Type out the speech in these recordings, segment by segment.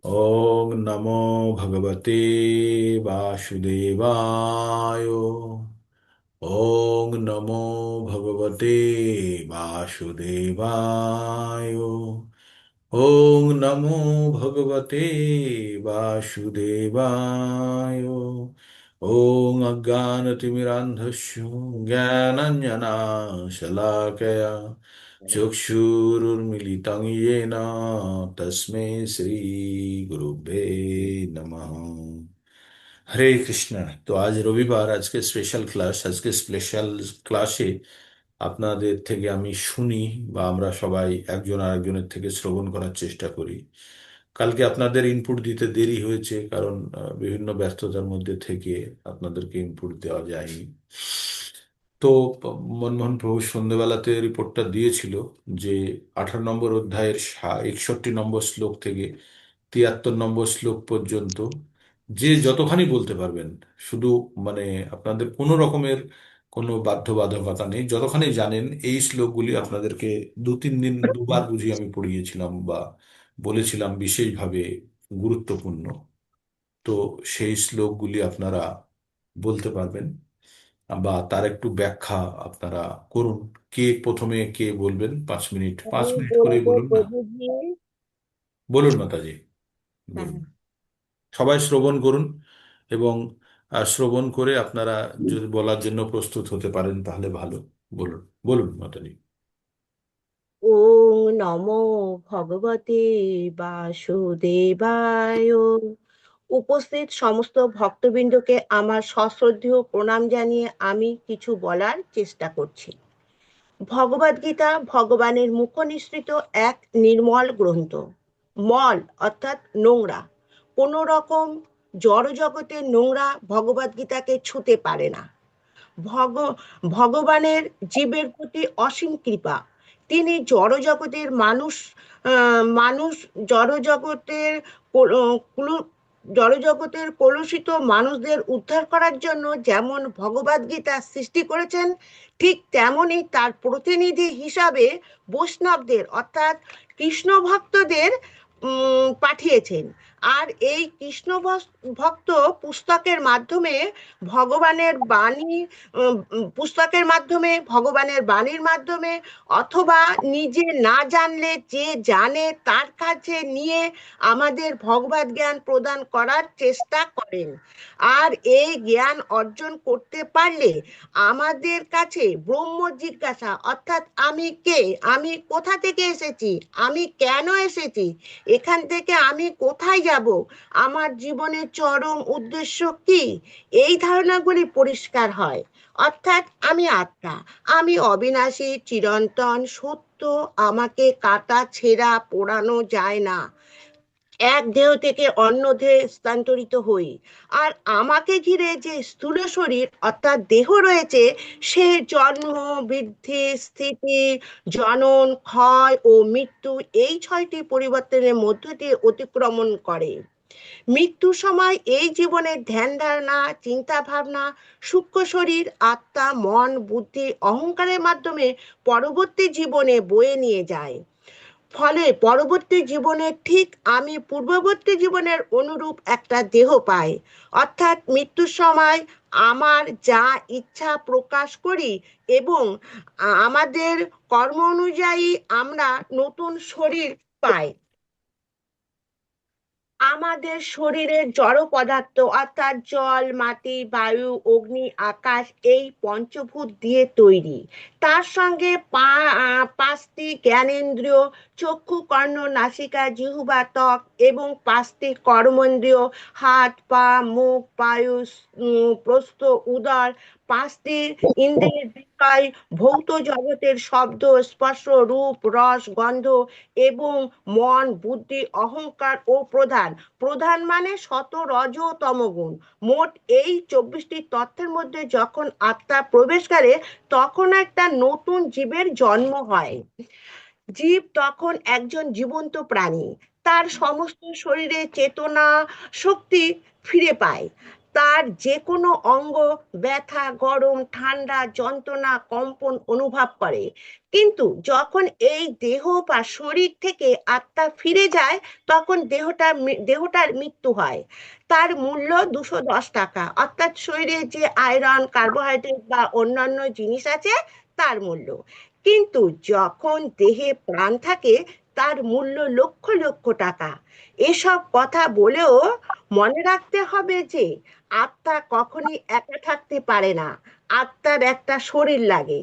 ॐ नमो भगवते वासुदेवाय। ॐ नमो भगवते वासुदेवाय। ॐ नमो भगवते वासुदेवाय। ॐ अज्ञानतिमिरान्धस्य ज्ञानाञ्जनाशलाकया चक्षुरुन्मिलितं येन तस्मै श्रीगुरुभ्ये नमः। হরে কৃষ্ণ। তো আজ রবিবার, আজকে স্পেশাল ক্লাসে আপনাদের থেকে আমি শুনি বা আমরা সবাই একজন আরেকজনের থেকে শ্রবণ করার চেষ্টা করি। কালকে আপনাদের ইনপুট দিতে দেরি হয়েছে, কারণ বিভিন্ন ব্যস্ততার মধ্যে থেকে আপনাদেরকে ইনপুট দেওয়া যায়নি। তো মনমোহন প্রভু সন্ধ্যেবেলাতে রিপোর্টটা দিয়েছিল যে 18 নম্বর অধ্যায়ের 61 নম্বর শ্লোক থেকে 73 নম্বর শ্লোক পর্যন্ত যে যতখানি বলতে পারবেন, শুধু মানে আপনাদের কোনো রকমের কোনো বাধ্যবাধকতা নেই, যতখানি জানেন এই শ্লোকগুলি আপনাদেরকে 2-3 দিন দুবার বুঝিয়ে আমি পড়িয়েছিলাম বা বলেছিলাম বিশেষভাবে গুরুত্বপূর্ণ। তো সেই শ্লোকগুলি আপনারা বলতে পারবেন বা তার একটু ব্যাখ্যা আপনারা করুন। কে প্রথমে কে বলবেন? 5 মিনিট, পাঁচ আমি মিনিট করেই বলবো বলুন না। প্রভুজি। বলুন মাতাজি, হ্যাঁ। বলুন। সবাই শ্রবণ করুন এবং শ্রবণ করে আপনারা যদি বলার জন্য প্রস্তুত হতে পারেন তাহলে ভালো। বলুন, বলুন মাতাজি। ওম নমো ভগবতে বাসুদেবায়। উপস্থিত সমস্ত ভক্তবৃন্দকে আমার সশ্রদ্ধেয় প্রণাম জানিয়ে আমি কিছু বলার চেষ্টা করছি। ভগবদ্গীতা ভগবানের মুখনিসৃত এক নির্মল গ্রন্থ। মল অর্থাৎ নোংরা, কোনো রকম জড়জগতের নোংরা ভগবদ্গীতাকে ছুঁতে পারে না। ভগ ভগবানের জীবের প্রতি অসীম কৃপা। তিনি জড়জগতের মানুষ জড়জগতের জড়জগতের কলুষিত মানুষদের উদ্ধার করার জন্য যেমন ভগবদ্গীতা সৃষ্টি করেছেন, ঠিক তেমনি তার প্রতিনিধি হিসাবে বৈষ্ণবদের অর্থাৎ কৃষ্ণ ভক্তদের পাঠিয়েছেন। আর এই কৃষ্ণ ভক্ত পুস্তকের মাধ্যমে ভগবানের বাণী পুস্তকের মাধ্যমে, ভগবানের বাণীর মাধ্যমে, অথবা নিজে না জানলে যে জানে তার কাছে নিয়ে আমাদের ভগবত জ্ঞান প্রদান করার চেষ্টা করেন। আর এই জ্ঞান অর্জন করতে পারলে আমাদের কাছে ব্রহ্ম জিজ্ঞাসা অর্থাৎ আমি কে, আমি কোথা থেকে এসেছি, আমি কেন এসেছি, এখান থেকে আমি কোথায় যাব, আমার জীবনের চরম উদ্দেশ্য কি, এই ধারণাগুলি পরিষ্কার হয়। অর্থাৎ আমি আত্মা, আমি অবিনাশী, চিরন্তন, সত্য, আমাকে কাটা ছেঁড়া পোড়ানো যায় না, এক দেহ থেকে অন্য দেহে স্থানান্তরিত হই। আর আমাকে ঘিরে যে স্থূল শরীর অর্থাৎ দেহ রয়েছে, সে জন্ম, বৃদ্ধি, স্থিতি, জনন, ক্ষয় ও মৃত্যু, এই 6টি পরিবর্তনের মধ্য দিয়ে অতিক্রমণ করে। মৃত্যুর সময় এই জীবনের ধ্যান ধারণা, চিন্তা ভাবনা, সূক্ষ্ম শরীর, আত্মা, মন, বুদ্ধি, অহংকারের মাধ্যমে পরবর্তী জীবনে বয়ে নিয়ে যায়। ফলে পরবর্তী জীবনে ঠিক আমি পূর্ববর্তী জীবনের অনুরূপ একটা দেহ পাই। অর্থাৎ মৃত্যুর সময় আমার যা ইচ্ছা প্রকাশ করি এবং আমাদের কর্ম অনুযায়ী আমরা নতুন শরীর পাই। আমাদের শরীরের জড় পদার্থ অর্থাৎ জল, মাটি, বায়ু, অগ্নি, আকাশ, এই পঞ্চভূত দিয়ে তৈরি। তার সঙ্গে পাঁচটি জ্ঞানেন্দ্রিয়, চক্ষু, কর্ণ, নাসিকা, জিহ্বা, ত্বক এবং পাঁচটি কর্মেন্দ্রিয়, হাত, পা, মুখ, বায়ু, প্রস্থ, উদর, পাঁচটি ইন্দ্রিয়ের বিষয়, ভৌত জগতের শব্দ, স্পর্শ, রূপ, রস, গন্ধ এবং মন, বুদ্ধি, অহংকার ও প্রধান। প্রধান মানে শত, রজ ও তমগুণ। মোট এই 24টি তত্ত্বের মধ্যে যখন আত্মা প্রবেশ করে, তখন একটা নতুন জীবের জন্ম হয়। জীব তখন একজন জীবন্ত প্রাণী, তার সমস্ত শরীরে চেতনা শক্তি ফিরে পায়। তার যে কোনো অঙ্গ ব্যথা, গরম, ঠান্ডা, যন্ত্রণা, কম্পন অনুভব করে। কিন্তু যখন এই দেহ বা শরীর থেকে আত্মা ফিরে যায়, তখন দেহটার মৃত্যু হয়। তার মূল্য 210 টাকা, অর্থাৎ শরীরে যে আয়রন, কার্বোহাইড্রেট বা অন্যান্য জিনিস আছে তার মূল্য। কিন্তু যখন দেহে প্রাণ থাকে, তার মূল্য লক্ষ লক্ষ টাকা। এসব কথা বলেও মনে রাখতে হবে যে আত্মা কখনই একা থাকতে পারে না। আত্মার একটা শরীর লাগে।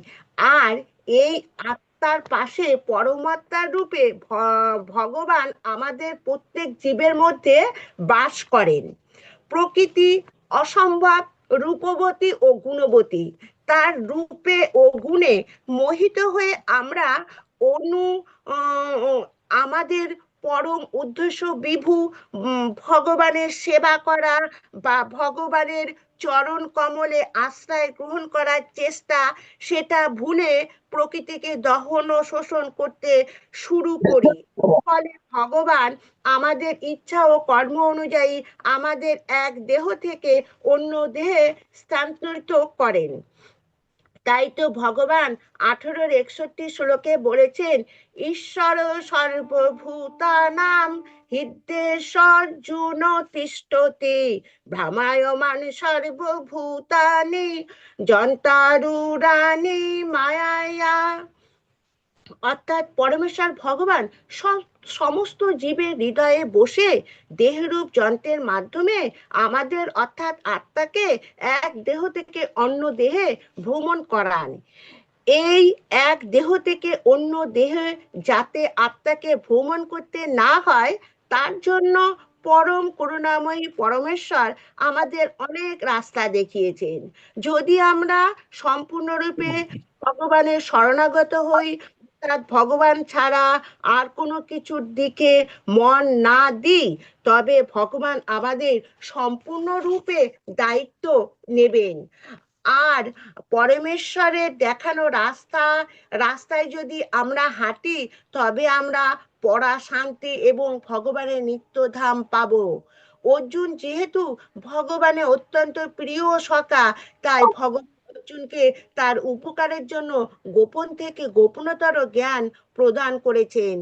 আর এই আত্মার পাশে পরমাত্মার রূপে ভগবান আমাদের প্রত্যেক জীবের মধ্যে বাস করেন। প্রকৃতি অসম্ভব রূপবতী ও গুণবতী। তার রূপে ও গুণে মোহিত হয়ে আমরা অনু আমাদের পরম উদ্দেশ্য বিভু ভগবানের সেবা করা বা ভগবানের চরণ কমলে আশ্রয় গ্রহণ করার চেষ্টা, সেটা ভুলে প্রকৃতিকে দহন ও শোষণ করতে শুরু করি। ফলে ভগবান আমাদের ইচ্ছা ও কর্ম অনুযায়ী আমাদের এক দেহ থেকে অন্য দেহে স্থানান্তরিত করেন। তাই তো ভগবান 18-61 বলেছেন, ঈশ্বর সর্বভূতানাং হৃদ্যেশ্বর্জুন তিষ্ঠতি ভ্রমায়মান সর্বভূতানি যন্তারূঢ়ানি মায়ায়া। অর্থাৎ পরমেশ্বর ভগবান সমস্ত জীবের হৃদয়ে বসে দেহরূপ যন্ত্রের মাধ্যমে আমাদের অর্থাৎ আত্মাকে এক দেহ থেকে অন্য দেহে ভ্রমণ করান। এই এক দেহ থেকে অন্য দেহে যাতে আত্মাকে ভ্রমণ করতে না হয়, তার জন্য পরম করুণাময়ী পরমেশ্বর আমাদের অনেক রাস্তা দেখিয়েছেন। যদি আমরা সম্পূর্ণরূপে ভগবানের শরণাগত হই, অর্থাৎ ভগবান ছাড়া আর কোনো কিছুর দিকে মন না দিই, তবে ভগবান আমাদের সম্পূর্ণরূপে দায়িত্ব নেবেন। আর পরমেশ্বরের দেখানো রাস্তায় যদি আমরা হাঁটি, তবে আমরা পরা শান্তি এবং ভগবানের নিত্যধাম পাব। অর্জুন যেহেতু ভগবানের অত্যন্ত প্রিয় সখা, তাই ভগবান অর্জুনকে তার উপকারের জন্য গোপন থেকে গোপনতর জ্ঞান প্রদান করেছেন।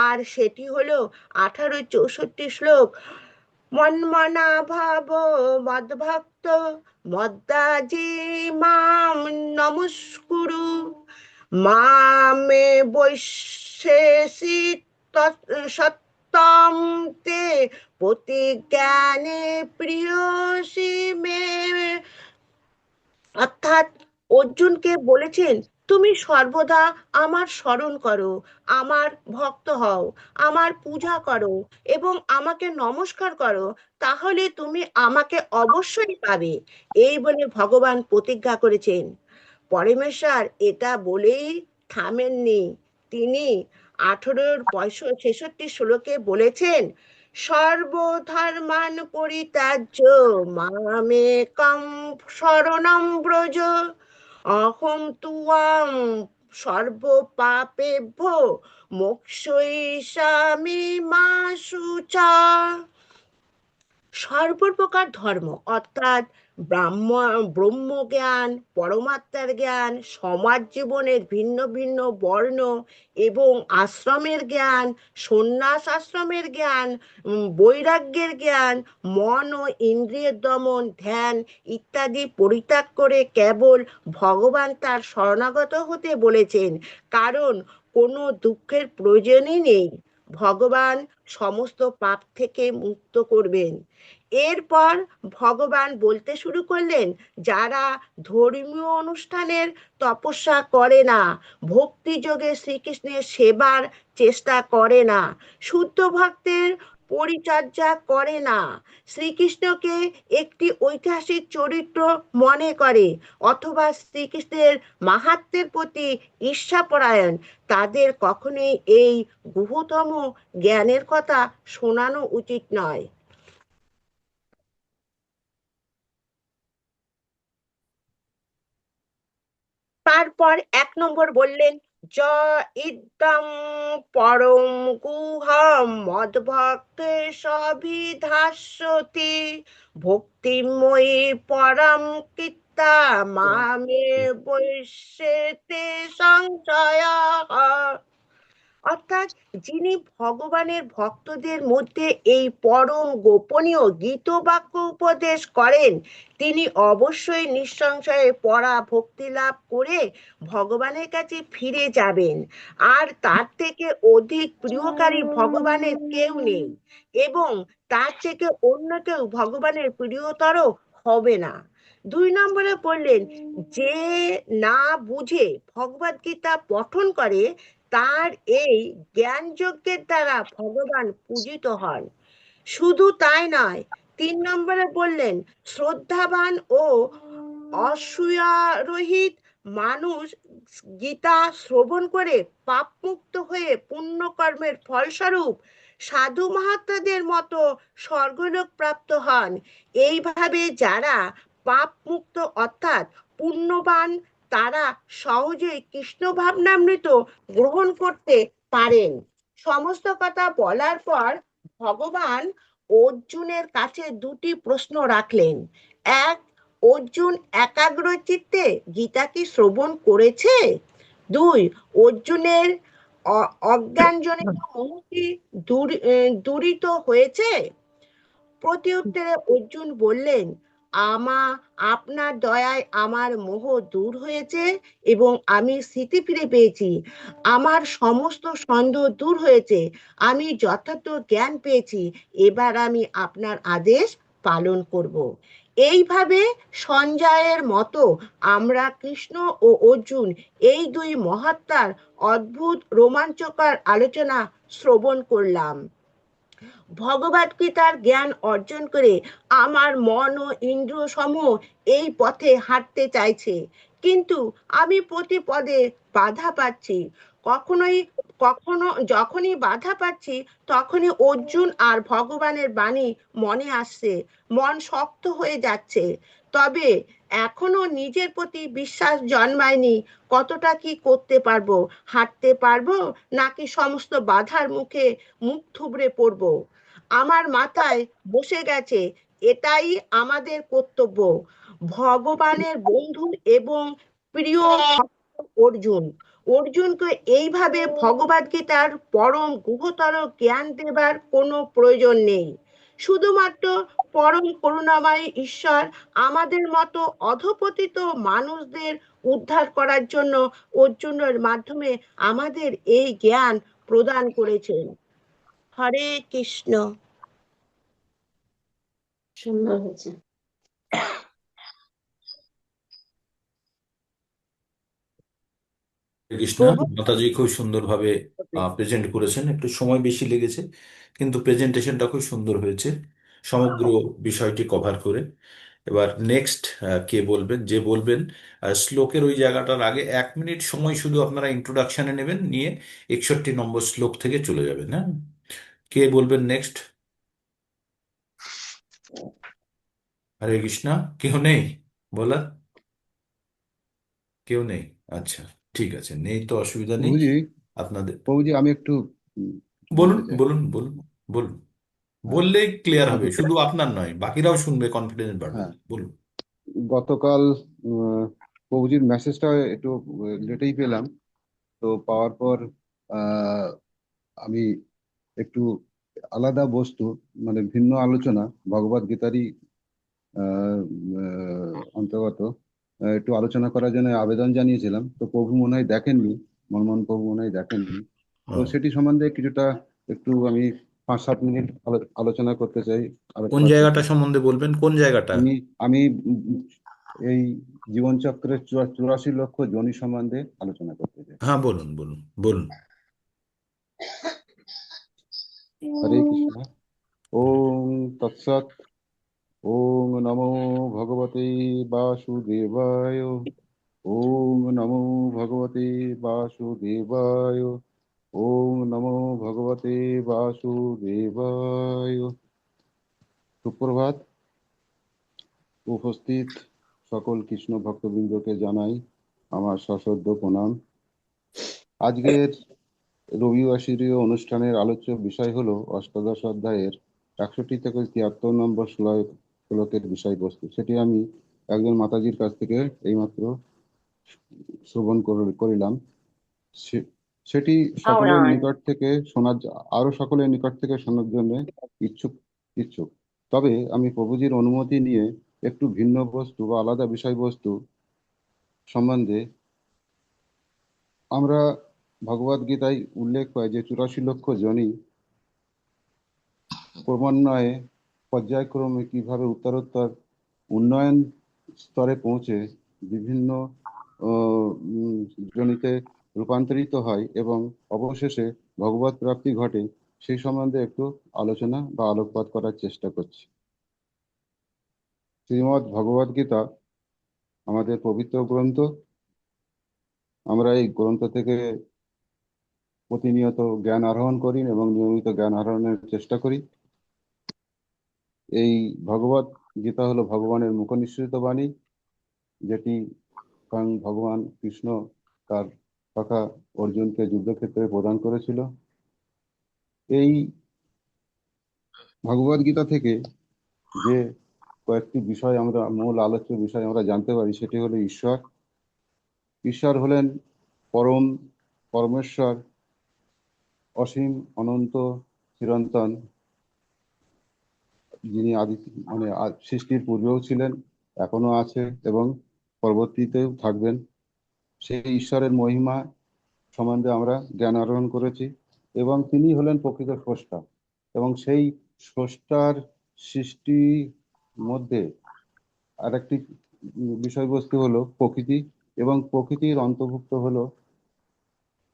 আর সেটি হলো 1864 শ্লোক। মন্মনা ভাব মদ্ভক্ত মদ্দাজি মাম নমস্কুরু মামে বৈশেষি সত্যম তে প্রতিজ্ঞানে প্রিয়সী মে। অর্থাৎ অর্জুনকে বলেছেন, তুমি সর্বদা আমার স্মরণ করো, আমার ভক্ত হও, আমার পূজা করো এবং আমাকে নমস্কার করো, তাহলে তুমি আমাকে অবশ্যই পাবে। এই বলে ভগবান প্রতিজ্ঞা করেছেন। পরমেশ্বর এটা বলেই থামেননি। তিনি 18-66 শ্লোকে সর্বধর্মান পরিত্যাজ্য মামেকং শরণং ব্রজ অহং তুয়াং সর্বপাপেভ্যো মোক্ষয়িষ্যামি মা শুচা। সর্বপ্রকার ধর্ম অর্থাৎ ব্রহ্মজ্ঞান, পরমাত্মার জ্ঞান, সমাজ জীবনের ভিন্ন ভিন্ন বর্ণ এবং আশ্রমের জ্ঞান, সন্ন্যাস আশ্রমের জ্ঞান, বৈরাগ্যের জ্ঞান, মন ও ইন্দ্রিয়ের দমন, ধ্যান ইত্যাদি পরিত্যাগ করে কেবল ভগবান তার শরণাগত হতে বলেছেন। কারণ কোনো দুঃখের প্রয়োজনই নেই। ভগবান সমস্ত পাপ থেকে মুক্ত করবেন। এরপর ভগবান বলতে শুরু করলেন, যারা ধর্মীয় অনুষ্ঠানের তপস্যা করে না, ভক্তি যোগে শ্রীকৃষ্ণের সেবার চেষ্টা করে না, শুদ্ধ ভক্তের পরিচর্যা করে না, শ্রীকৃষ্ণকে একটি ঐতিহাসিক চরিত্র মনে করে, অথবা শ্রীকৃষ্ণের মাহাত্ম্যের প্রতি ঈর্ষাপরায়ণ, তাদের কখনোই এই গুহতম জ্ঞানের কথা শোনানো উচিত নয়। তারপর 1 নম্বর বললেন, য ইদং পরম গুহম মদ্ভক্তে সবিধাস্যতি ভক্তিময়ী পরম কীর্তা মামে বৈশ্যেতে সংশয়। অর্থাৎ যিনি ভগবানের ভক্তদের মধ্যে এই পরম গোপনীয় গীতবাক্য উপদেশ করেন, তিনি অবশ্যই নিঃসংশয়ে পরা ভক্তি লাভ করে ভগবানের কাছে ফিরে যাবেন। আর তার থেকে অধিক প্রিয়কারী ভগবানের কেউ নেই, এবং তার থেকে অন্য কেউ ভগবানের প্রিয়তর হবে না। 2 নম্বরে বললেন, যে না বুঝে ভগবদ গীতা পঠন করে, তার এই জ্ঞান যজ্ঞের দ্বারা ভগবান পূজিত হন। শুধু তাই নয়, 3 নম্বরে বললেন, শ্রদ্ধাবান ও অসূয়ারহিত মানুষ গীতা শ্রবণ করে পাপমুক্ত হয়ে পুণ্যকর্মের ফলস্বরূপ সাধু মহাত্মাদের মতো স্বর্গলোক প্রাপ্ত হন। এইভাবে যারা পাপমুক্ত অর্থাৎ পুণ্যবান, তারা সহজেই কৃষ্ণ ভাবনামৃত গ্রহণ করতে পারেন। সমস্ত কথা বলার পর ভগবান অর্জুনের কাছে 2টি প্রশ্ন রাখলেন। এক, অর্জুন একাগ্র চিত্তে গীতা কি শ্রবণ করেছে? 2, অর্জুনের অজ্ঞানজনিত মোহ কি দূরীত হয়েছে? প্রতি উত্তরে অর্জুন বললেন, আমা আপনার দয়ায় আমার মোহ দূর হয়েছে এবং আমি স্মৃতি ফিরে পেয়েছি। আমার সমস্ত সন্দেহ দূর হয়েছে, আমি যথার্থ জ্ঞান পেয়েছি। এবার আমি আপনার আদেশ পালন করব। এইভাবে সঞ্জয়ের মতো আমরা কৃষ্ণ ও অর্জুন এই 2 মহাত্মার অদ্ভুত রোমাঞ্চকর আলোচনা শ্রবণ করলাম। ভগবদ গীতার জ্ঞান অর্জন করে আমার মন ও ইন্দ্রিয় সমূহ এই পথে হাঁটতে চাইছে, কিন্তু আমি প্রতি পদে বাধা পাচ্ছি। কখনোই কখনো যখনই বাধা পাচ্ছি, তখনই অর্জুন আর ভগবানের বাণী মনে আসছে, মন শক্ত হয়ে যাচ্ছে। তবে এখনো নিজের প্রতি বিশ্বাস জন্মায়নি। কতটা কি করতে পারবো, হাঁটতে পারবো, নাকি সমস্ত বাধার মুখে মুখ থুবড়ে পড়বো? আমার মাথায় বসে গেছে, এটাই আমাদের কর্তব্য। ভগবানের বন্ধু এবং প্রিয় ভক্ত অর্জুন, অর্জুনকে এইভাবে ভগবদ গীতার পরম গুহতর জ্ঞান দেবার কোনো প্রয়োজন নেই। শুধুমাত্র পরম করুণাময় ঈশ্বর আমাদের মতো অধপতিত মানুষদের উদ্ধার করার জন্য অর্জুনের মাধ্যমে আমাদের এই জ্ঞান প্রদান করেছেন। হরে কৃষ্ণ। সুন্দর হয়েছে। হরে কৃষ্ণ। প্রভু, মাতাজি খুব সুন্দরভাবে প্রেজেন্ট করেছেন, একটু সময় বেশি লেগেছে, কিন্তু প্রেজেন্টেশনটা খুব সুন্দর হয়েছে সমগ্র বিষয়টি কভার করে। এবার নেক্সট কে বলবেন, যে বলবেন শ্লোকের ওই জায়গাটার আগে 1 মিনিট সময় শুধু আপনারা ইন্ট্রোডাকশনে নেবেন, নিয়ে 61 নম্বর শ্লোক থেকে চলে যাবেন। হ্যাঁ, কে বলবেন নেক্সট? হরে কৃষ্ণ। কেউ নেই বলার? কেউ নেই? আচ্ছা, ঠিক আছে, নেই তো অসুবিধা নেই। প্রভুজি, আপনাদের প্রভুজি আমি একটু কিছু বলুন, বলতে চাই। বলুন, বলুন, বলুন। হ্যাঁ, বললেই ক্লিয়ার হবে, গতকাল শুধু আপনার নয়, বাকিরাও শুনবে, কনফিডেন্স বাড়বে। হ্যাঁ বলুন। গতকাল প্রভুজির মেসেজটা একটু লেটেই পেলাম। তো পাওয়ার পর আহ, আমি একটু আলাদা বস্তু, মানে ভিন্ন আলোচনা ভগবদ গীতারই আহ, অন্তর্গত একটু আলোচনা করার জন্য আবেদন জানিয়েছিলাম। তো প্রভু মনে হয় দেখেননি, মনমোহন প্রভু মনে হয় দেখেননি। তো ও, সেটি সম্বন্ধে কিছুটা একটু আমি 5-7 মিনিট আলোচনা করতে চাই, কোন আলোকপাত করতে জায়গাটা চাই। সম্বন্ধে বলবেন, কোন জায়গাটা? আমি আমি এই জীবনচক্রের 84 লক্ষ যোনি সম্বন্ধে আলোচনা করতে চাই। হ্যাঁ, বলুন, বলুন, বলুন। হরে কৃষ্ণ। ওম তৎসৎ। ওম নমো ভগবতে বাসুদেবায়। ওম নমো ভগবতে বাসুদেবায়। ওম নমো ভগবতে বাসুদেবায়। সুপ্রভাত। উপস্থিত সকল কৃষ্ণ ভক্তবৃন্দকে জানাই আমার সশ্রদ্ধ প্রণাম। আজকের রবিবাসরীয় অনুষ্ঠানের আলোচ্য বিষয় হলো অষ্টাদশ অধ্যায়ের 61 থেকে 73 নম্বর শ্লোকের বিষয়বস্তু। সেটি আমি একজন মাতাজির কাছ থেকে এইমাত্র শ্রবণ করিলাম। সেটি সকলের নিকট থেকে আরো সকলের নিকট থেকে শোনার জন্য ইচ্ছুক ইচ্ছুক তবে আমি প্রভুজির অনুমতি নিয়ে একটু ভিন্ন বস্তু বা আলাদা বিষয়বস্তু সম্বন্ধে আমরা ভগবদ গীতায় উল্লেখ পাই যে 84 লক্ষ জনই ক্রমান্বয়ে পর্যায়ক্রমে কিভাবে উত্তরোত্তর উন্নয়ন স্তরে পৌঁছে বিভিন্ন জনিতে রূপান্তরিত হয় এবং অবশেষে ভগবত প্রাপ্তি ঘটে, সেই সম্বন্ধে একটু আলোচনা বা আলোকপাত করার চেষ্টা করছি। শ্রীমদ্ ভগবদ গীতা আমাদের পবিত্র গ্রন্থ। আমরা এই গ্রন্থ থেকে প্রতিনিয়ত জ্ঞান আহরণ করি এবং নিয়মিত জ্ঞান আহরণের চেষ্টা করি। এই ভগবত গীতা হলো ভগবানের মুখ নিঃসৃত বাণী, যেটি স্বয়ং ভগবান কৃষ্ণ তার সখা অর্জুনকে যুদ্ধক্ষেত্রে প্রদান করেছিল। এই ভগবদ গীতা থেকে যে কয়েকটি বিষয় আমরা মূল আলোচ্য বিষয় আমরা জানতে পারি, সেটি হলো ঈশ্বর। ঈশ্বর হলেন পরমেশ্বর, অসীম, অনন্ত, চিরন্তন, যিনি সৃষ্টির পূর্বেও ছিলেন, এখনো আছে এবং পরবর্তীতেও থাকবেন। সেই ঈশ্বরের মহিমা সম্বন্ধে আমরা জ্ঞান আহরণ করেছি এবং তিনি হলেন প্রকৃত স্রষ্টা। এবং সেই স্রষ্টার সৃষ্টির মধ্যে আরেকটি বিষয়বস্তু হলো প্রকৃতি, এবং প্রকৃতির অন্তর্ভুক্ত হলো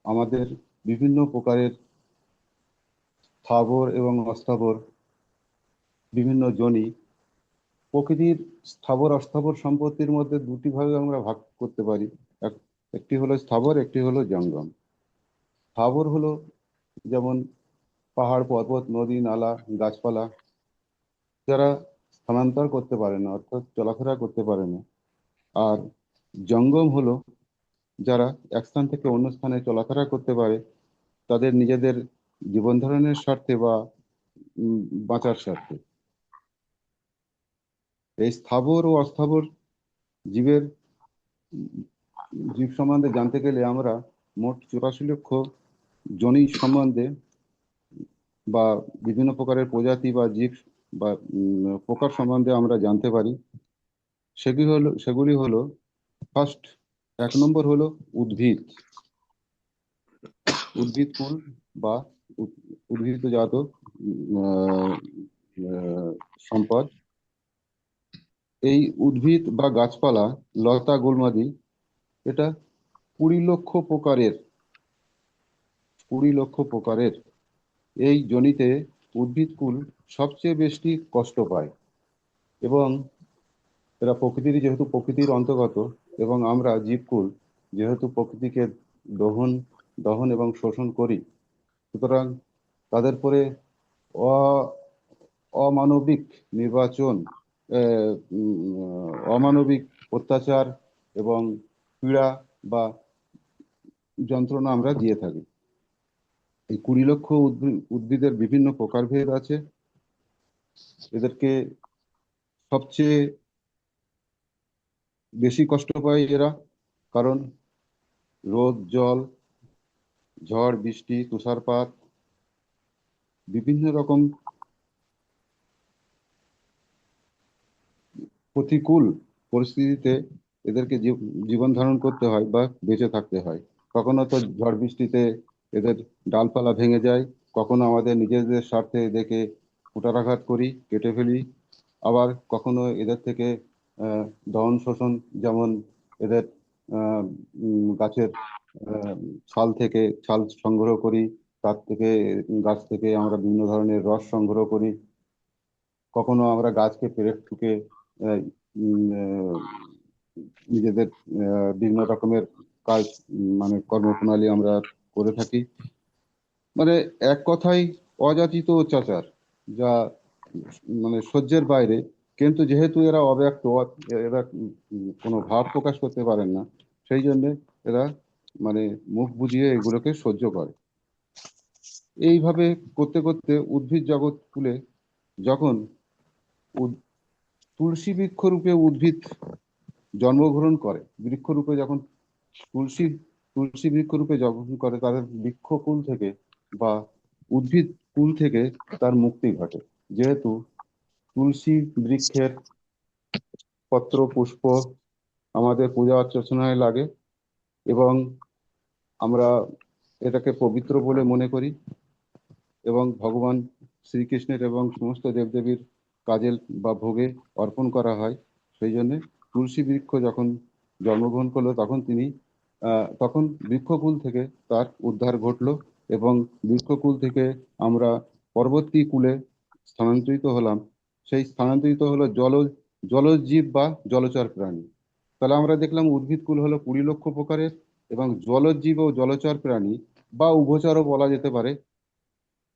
আমাদের বিভিন্ন প্রকারের স্থাবর এবং অস্থাবর বিভিন্ন জনি। প্রকৃতির স্থাবর অস্থাবর সম্পত্তির মধ্যে দুটি ভাগে আমরা ভাগ করতে পারি, একটি হলো স্থাবর, একটি হলো জঙ্গম। স্থাবর হলো যেমন পাহাড়, পর্বত, নদী, নালা, গাছপালা, যারা স্থানান্তর করতে পারে না, অর্থাৎ চলাফেরা করতে পারে না। আর জঙ্গম হলো যারা এক স্থান থেকে অন্য স্থানে চলাফেরা করতে পারে, তাদের নিজেদের জীবন ধারণের স্বার্থে বা বাঁচার স্বার্থে। এই স্থাবর ও অস্থাবর জীব সম্বন্ধে জানতে গেলে আমরা মোট 84 লক্ষ জনি সম্বন্ধে বা বিভিন্ন প্রকারের প্রজাতি বা জীব বা প্রকার সম্বন্ধে আমরা জানতে পারি। সেগুলি হলো ফার্স্ট, 1 নম্বর হলো উদ্ভিদকুল বা উদ্ভিদজাত সম্পদ। এই উদ্ভিদ বা গাছপালা, লতা, গুল্মাদি, এটা 20 লক্ষ প্রকারের এই জনিতে উদ্ভিদকুল সবচেয়ে বেশি কষ্ট পায়। এবং এরা যেহেতু প্রকৃতির অন্তর্গত, এবং আমরা জীবকুল যেহেতু প্রকৃতিকে দহন এবং শোষণ করি, সুতরাং তাদের পরে অমানবিক নির্বাচন, অমানবিক অত্যাচার এবং পীড়া বা যন্ত্রণা আমরা দিয়ে থাকি। এই 20 লক্ষ উদ্ভিদের বিভিন্ন প্রকারভেদ আছে। এদেরকে সবচেয়ে বেশি কষ্ট পায় এরা, কারণ রোদ, জল, ঝড়, বৃষ্টি, তুষারপাত, বিভিন্ন রকম প্রতিকূল পরিস্থিতিতে এদেরকে জীবন ধারণ করতে হয় বা বেঁচে থাকতে হয়। কখনো তো ঝড় বৃষ্টিতে এদের ডালপালা ভেঙে যায়, কখনো আমাদের নিজেদের স্বার্থে এদেরকে কুঠারাঘাত করি, কেটে ফেলি। আবার কখনো এদের থেকে দহন শোষণ, যেমন এদের গাছের ছাল সংগ্রহ করি, তার থেকে গাছ থেকে আমরা বিভিন্ন ধরনের রস সংগ্রহ করি। কখনো আমরা গাছকে পেরে ঠুকে নিজেদের বিভিন্ন রকমের কাজ কর্মপ্রণালী আমরা করে থাকি। এক কথায় অযাচিত অত্যাচার, যা সহ্যের বাইরে। কিন্তু যেহেতু এরা অব্যক্ত, এরা কোনো ভাব প্রকাশ করতে পারেন না, সেই জন্য এরা মানে মুখ বুজিয়ে এগুলোকে সহ্য করে। এইভাবে করতে করতে উদ্ভিদ জগৎ কুলে যখন উদ- তুলসী বৃক্ষ রূপে উদ্ভিদ জন্মগ্রহণ করে, বৃক্ষরূপে যখন তুলসী তুলসী বৃক্ষরূপে জন্মগ্রহণ করে, তাদের বৃক্ষকুল থেকে বা উদ্ভিদ কুল থেকে তার মুক্তি ঘটে। যেহেতু তুলসী বৃক্ষের পত্র পুষ্প আমাদের পূজা অর্চনায় লাগে এবং আমরা এটাকে পবিত্র বলে মনে করি, এবং ভগবান শ্রীকৃষ্ণের এবং সমস্ত দেবদেবীর কাজে বা ভোগে অর্পণ করা হয়। সেই জন্য তুলসী বৃক্ষ যখন জন্মগ্রহণ করলো তখন বৃক্ষকুল থেকে তার উদ্ধার ঘটলো, এবং বৃক্ষকুল থেকে আমরা পরবর্তী কুলে স্থানান্তরিত হলাম। সেই স্থানান্তরিত হলো জলজ জীব বা জলচর প্রাণী। তাহলে আমরা দেখলাম উদ্ভিদ কুল হলো 20 লক্ষ প্রকারের, এবং জলজ জীব ও জলচর প্রাণী বা উভচরও বলা যেতে পারে,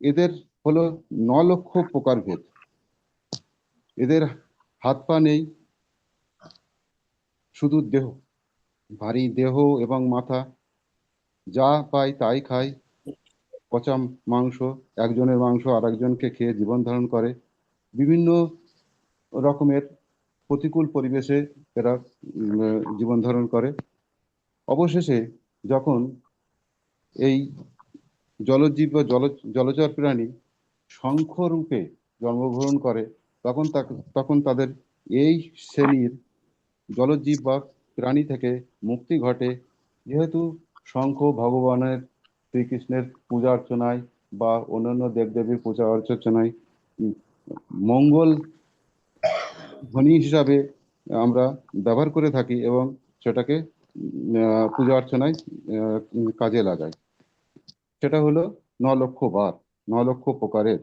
এদের হলো 9 লক্ষ প্রকারভেদ। এদের হাত পা নেই, শুধু দেহ, ভারী দেহ এবং মাথা, যা পায় তাই খায়, পচা মাংস, একজনের মাংস আর একজনকে খেয়ে জীবন ধারণ করে। বিভিন্ন রকমের প্রতিকূল পরিবেশে এরা জীবন ধারণ করে। অবশেষে যখন এই জলজীব বা জলচর প্রাণী শঙ্খ রূপে জন্মগ্রহণ করে, তখন তাদের এই শ্রেণীর জলজীব বা প্রাণী থেকে মুক্তি ঘটে। যেহেতু শঙ্খ ভগবানের শ্রীকৃষ্ণের পূজা অর্চনায় বা অন্যান্য দেবদেবীর পূজা অর্চনায় মঙ্গল ধ্বনি হিসাবে আমরা ব্যবহার করে থাকি, এবং সেটাকে পূজা অর্চনায় কাজে লাগাই। সেটা হলো 9 লক্ষ 9 লক্ষ প্রকারের।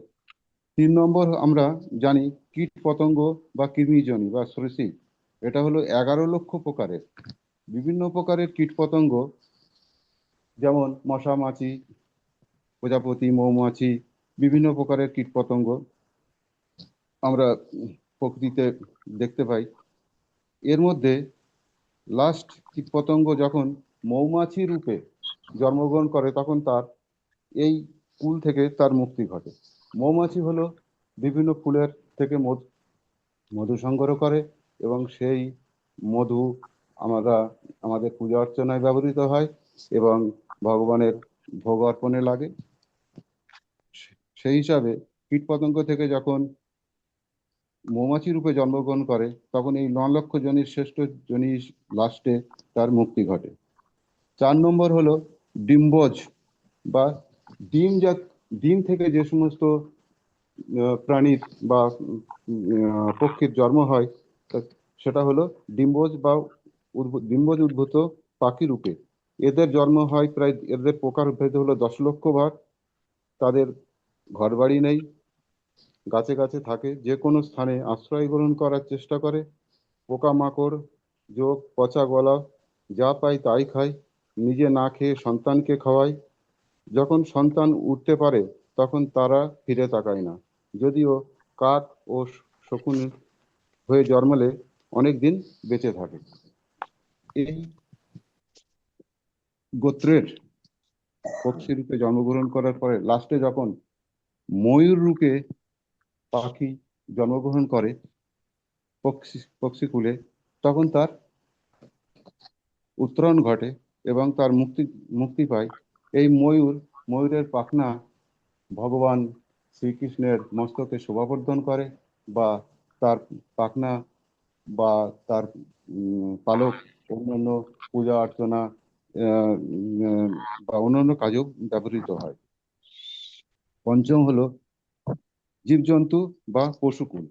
3 নম্বর আমরা জানি কীট পতঙ্গ বা কৃমিজনী বা সরীসৃপ। এটা হলো 11 লক্ষ প্রকারের। বিভিন্ন প্রকারের কীট পতঙ্গ, যেমন মশা মাছি, প্রজাপতি, মৌমাছি, বিভিন্ন প্রকারের কীট পতঙ্গ আমরা প্রকৃতিতে দেখতে পাই। এর মধ্যে লাস্ট কীট পতঙ্গ যখন মৌমাছি রূপে জন্মগ্রহণ করে, তখন তার এই কুল থেকে তার মুক্তি ঘটে। মৌমাছি হলো বিভিন্ন ফুলের থেকে মধু সংগ্রহ করে, এবং সেই মধু আমাদের পূজা অর্চনায় ব্যবহৃত হয় এবং ভগবানের ভোগ অর্পণে লাগে। সেই হিসাবে কীটপতঙ্গ থেকে যখন মৌমাছি রূপে জন্মগ্রহণ করে, তখন এই 9 লক্ষ জনির শ্রেষ্ঠ জনি লাস্টে তার মুক্তি ঘটে। 4 নম্বর হলো ডিম্বজ বা ডিম থেকে যে সমস্ত প্রাণীর বা পক্ষীর জন্ম হয়, সেটা হলো ডিম্বজ বা ডিম্বজ উদ্ভূত পাখি রূপে। এদের জন্ম হয় প্রায়, এদের প্রকার ভেদ হলো 10 লক্ষ ভাগ। তাদের ঘরবাড়ি নেই, গাছে গাছে থাকে, যে কোনো স্থানে আশ্রয় গ্রহণ করার চেষ্টা করে। পোকামাকড়, জোঁক, পচা গলা যা পায় তাই খায়, নিজে না খেয়ে সন্তানকে খাওয়ায়। যখন সন্তান উঠতে পারে, তখন তারা ফিরে তাকায় না, যদিও কাক ও শকুন হয়ে জন্মালে অনেক দিন বেঁচে থাকে। এই গোত্রের পক্ষী রূপে জন্মগ্রহণ করার পরে লাস্টে যখন ময়ূর রূপে পাখি জন্মগ্রহণ করে পক্ষীকুলে, তখন তার উত্তরণ ঘটে এবং তার মুক্তি পায়। এই ময়ূরের পাখনা ভগবান শ্রীকৃষ্ণের মস্তকে শোভাবর্ধন করে, বা তার পাখনা বা তার পালক অন্যান্য পূজা অর্চনা বা অন্যান্য কাজেও ব্যবহৃত হয়। পঞ্চম হলো জীবজন্তু বা পশুকুল।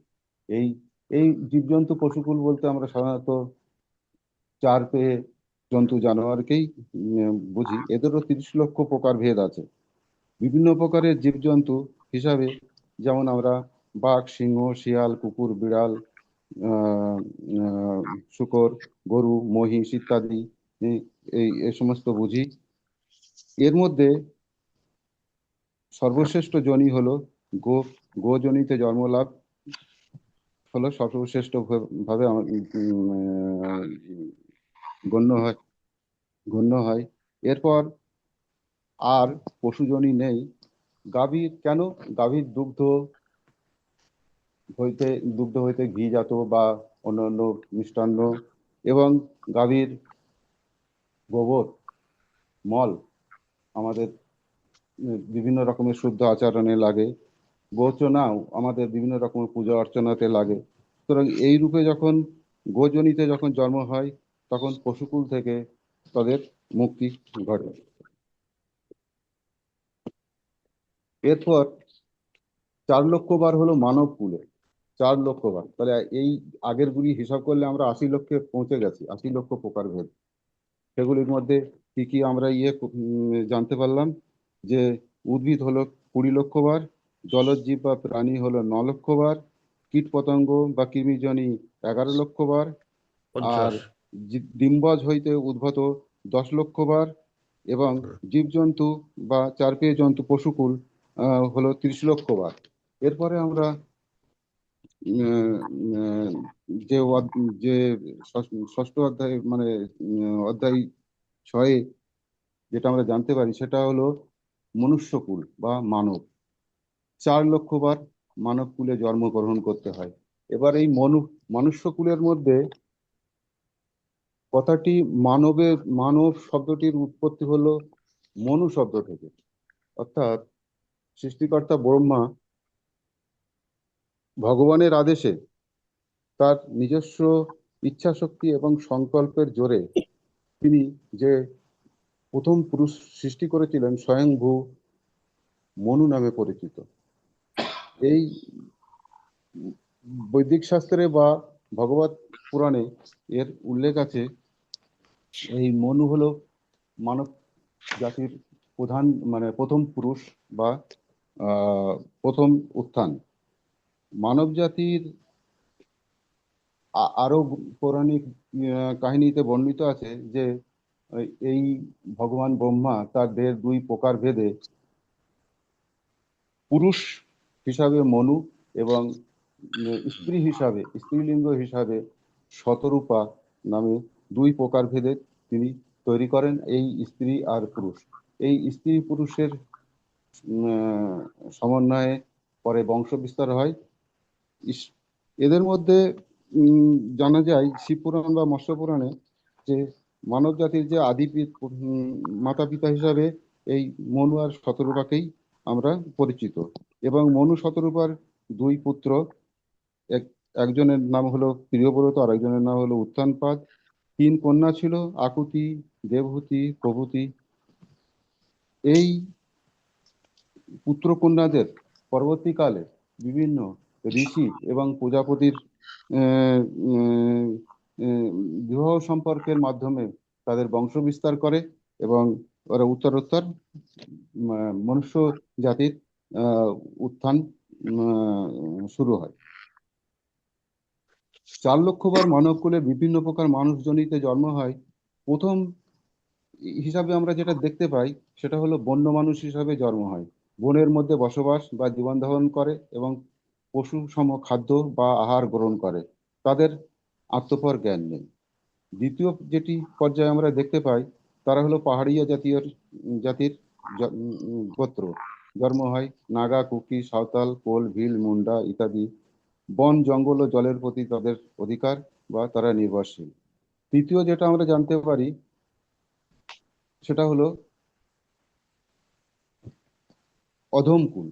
এই এই জীবজন্তু পশুকুল বলতে আমরা সাধারণত 4 পেয়ে জন্তু জানোয়ারকেই বুঝি। এদেরও 30 লক্ষ প্রকার ভেদ আছে। বিভিন্ন প্রকারের জীবজন্তু হিসাবে যেমন আমরা বাঘ, সিংহ, শিয়াল, কুকুর, বিড়াল, শূকর, গরু, মহিষ ইত্যাদি এই সমস্ত বুঝি। এর মধ্যে সর্বশ্রেষ্ঠ জনি হলো গোজনিতে জন্মলাভ হলো সর্বশ্রেষ্ঠ ভাবে গণ্য হয়। এরপর আর পশুজনী নেই। গাভীর কেন? গাভীর দুগ্ধ হইতে ঘি জাত বা অন্যান্য মিষ্টান্ন এবং গাভীর গোবর মল আমাদের বিভিন্ন রকমের শুদ্ধ আচরণে লাগে। গোচনাও আমাদের বিভিন্ন রকমের পূজা অর্চনাতে লাগে। সুতরাং এই রূপে যখন গোজনিতে যখন জন্ম হয় তখন পশুকুল থেকে তাদের মুক্তি ঘটে। এরপর 4 লক্ষ বার হলো মানব কুলে। 4 লক্ষ বার, তাহলে এই আগের গুলি হিসাব করলে আমরা 80 লক্ষে পৌঁছে গেছি, 80 লক্ষ প্রকারভেদ। সেগুলির মধ্যে কি কি আমরা জানতে পারলাম যে উদ্ভিদ হলো 20 লক্ষ বার, জলজ জীব বা প্রাণী হলো 9 লক্ষ বার, কীট পতঙ্গ বা কৃমিজনী 11 লক্ষ বার, আর 50। ডিম্বজ হইতে উদ্ভূত 10 লক্ষ বার, এবং জীবজন্তু বা চারপেয়ে জন্তু পশুকুল হলো 30 লক্ষ বার। এরপরে আমরা আহ, আহ, যে ষষ্ঠ অধ্যায় মানে অধ্যায় 6-এ যেটা আমরা জানতে পারি সেটা হলো মনুষ্যকুল বা মানব। 4 লক্ষ বার মানব কুলে জন্মগ্রহণ করতে হয়। এবার এই মনুষ্যকুলের মধ্যে কথাটি মানব শব্দটির উৎপত্তি হলো মনু শব্দ থেকে, অর্থাৎ সৃষ্টিকর্তা ব্রহ্মা ভগবানের আদেশে তার নিজস্ব ইচ্ছা শক্তি এবং সংকল্পের জোরে তিনি যে প্রথম পুরুষ সৃষ্টি করেছিলেন স্বয়ংভূ মনু নামে পরিচিত। এই বৈদিক শাস্ত্রে বা ভগবত পুরাণে এর উল্লেখ আছে। এই মনু হলো মানব জাতির প্রধান প্রথম পুরুষ বা প্রথম উত্থান। মানব জাতির আরো পৌরাণিক কাহিনীতে বর্ণিত আছে যে এই ভগবান ব্রহ্মা তার দেহের 2 প্রকার ভেদে পুরুষ হিসাবে মনু এবং স্ত্রীলিঙ্গ হিসাবে শতরূপা নামে 2 প্রকার ভেদে তিনি তৈরি করেন এই স্ত্রী আর পুরুষ। এই স্ত্রী পুরুষের সমন্বয়ে পরে বংশ বিস্তার হয়। এদের মধ্যে জানা যায় শিবপুরাণ বা মৎস্য পুরাণে যে মানব জাতির যে আদি মাতা পিতা হিসাবে এই মনু আর শতরূপাকেই আমরা পরিচিত। এবং মনু শতরূপার 2 পুত্র, একজনের নাম হলো প্রিয়ব্রত আর একজনের নাম হলো উত্থানপাদ। 3 কন্যা ছিল, আকুতি, দেবহূতি প্রভৃতি। এই পুত্র কন্যাদের পরবর্তীকালে বিভিন্ন ঋষি এবং প্রজাপতির আহ, উম, বিবাহ সম্পর্কের মাধ্যমে তাদের বংশ বিস্তার করে এবং ওরা উত্তরোত্তর মনুষ্য জাতির উত্থান শুরু হয়। 4 লক্ষ বার মানবকুলে বিভিন্ন প্রকার মানুষজনিতে জন্ম হয়। প্রথম হিসাবে আমরা যেটা দেখতে পাই সেটা হলো বন্য মানুষ হিসাবে জন্ম হয়। বনের মধ্যে বসবাস বা জীবন ধারণ করে এবং পশু সম খাদ্য বা আহার গ্রহণ করে। তাদের আত্মপর জ্ঞান নেই। দ্বিতীয় যেটি পর্যায়ে আমরা দেখতে পাই তারা হলো পাহাড়িয়া জাতির গোত্র। জন্ম হয় নাগা, কুকি, সাঁওতাল, কোল, ভিল, মুন্ডা ইত্যাদি। বন, জঙ্গল ও জলের প্রতি তাদের অধিকার বা তারা নির্ভরশীল। তৃতীয় যেটা আমরা জানতে পারি সেটা হলো অধমকুল।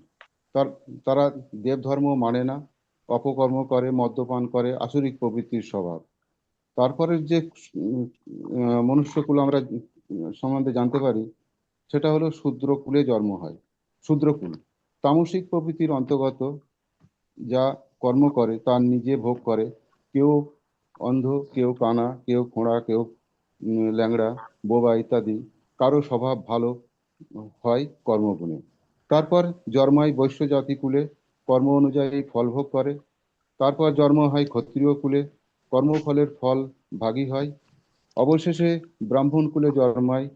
তারা দেব ধর্ম মানে না, অপকর্ম করে, মদ্যপান করে, আসরিক প্রবৃত্তির স্বভাব। তারপরের যে মনুষ্যকুল আমরা সম্বন্ধে জানতে পারি সেটা হলো শূদ্রকুলে জন্ম হয়। শূদ্রকুল তামসিক প্রবৃত্তির অন্তর্গত, যা কর্ম করে তার নিজে ভোগ করে। কেউ অন্ধ, কেউ কানা, কেউ খোঁড়া, কেউ ল্যাংড়া, বোবা ইত্যাদি। কারো স্বভাব ভালো হয় কর্মগুণে। তারপর জন্মায় বৈশ্য জাতি কুলে, কর্ম অনুযায়ী ফল ভোগ করে। তারপর জন্ম হয় ক্ষত্রিয় কুলে, কর্মফলের ফল ভাগী হয়। অবশেষে ব্রাহ্মণ কুলে জন্মায়।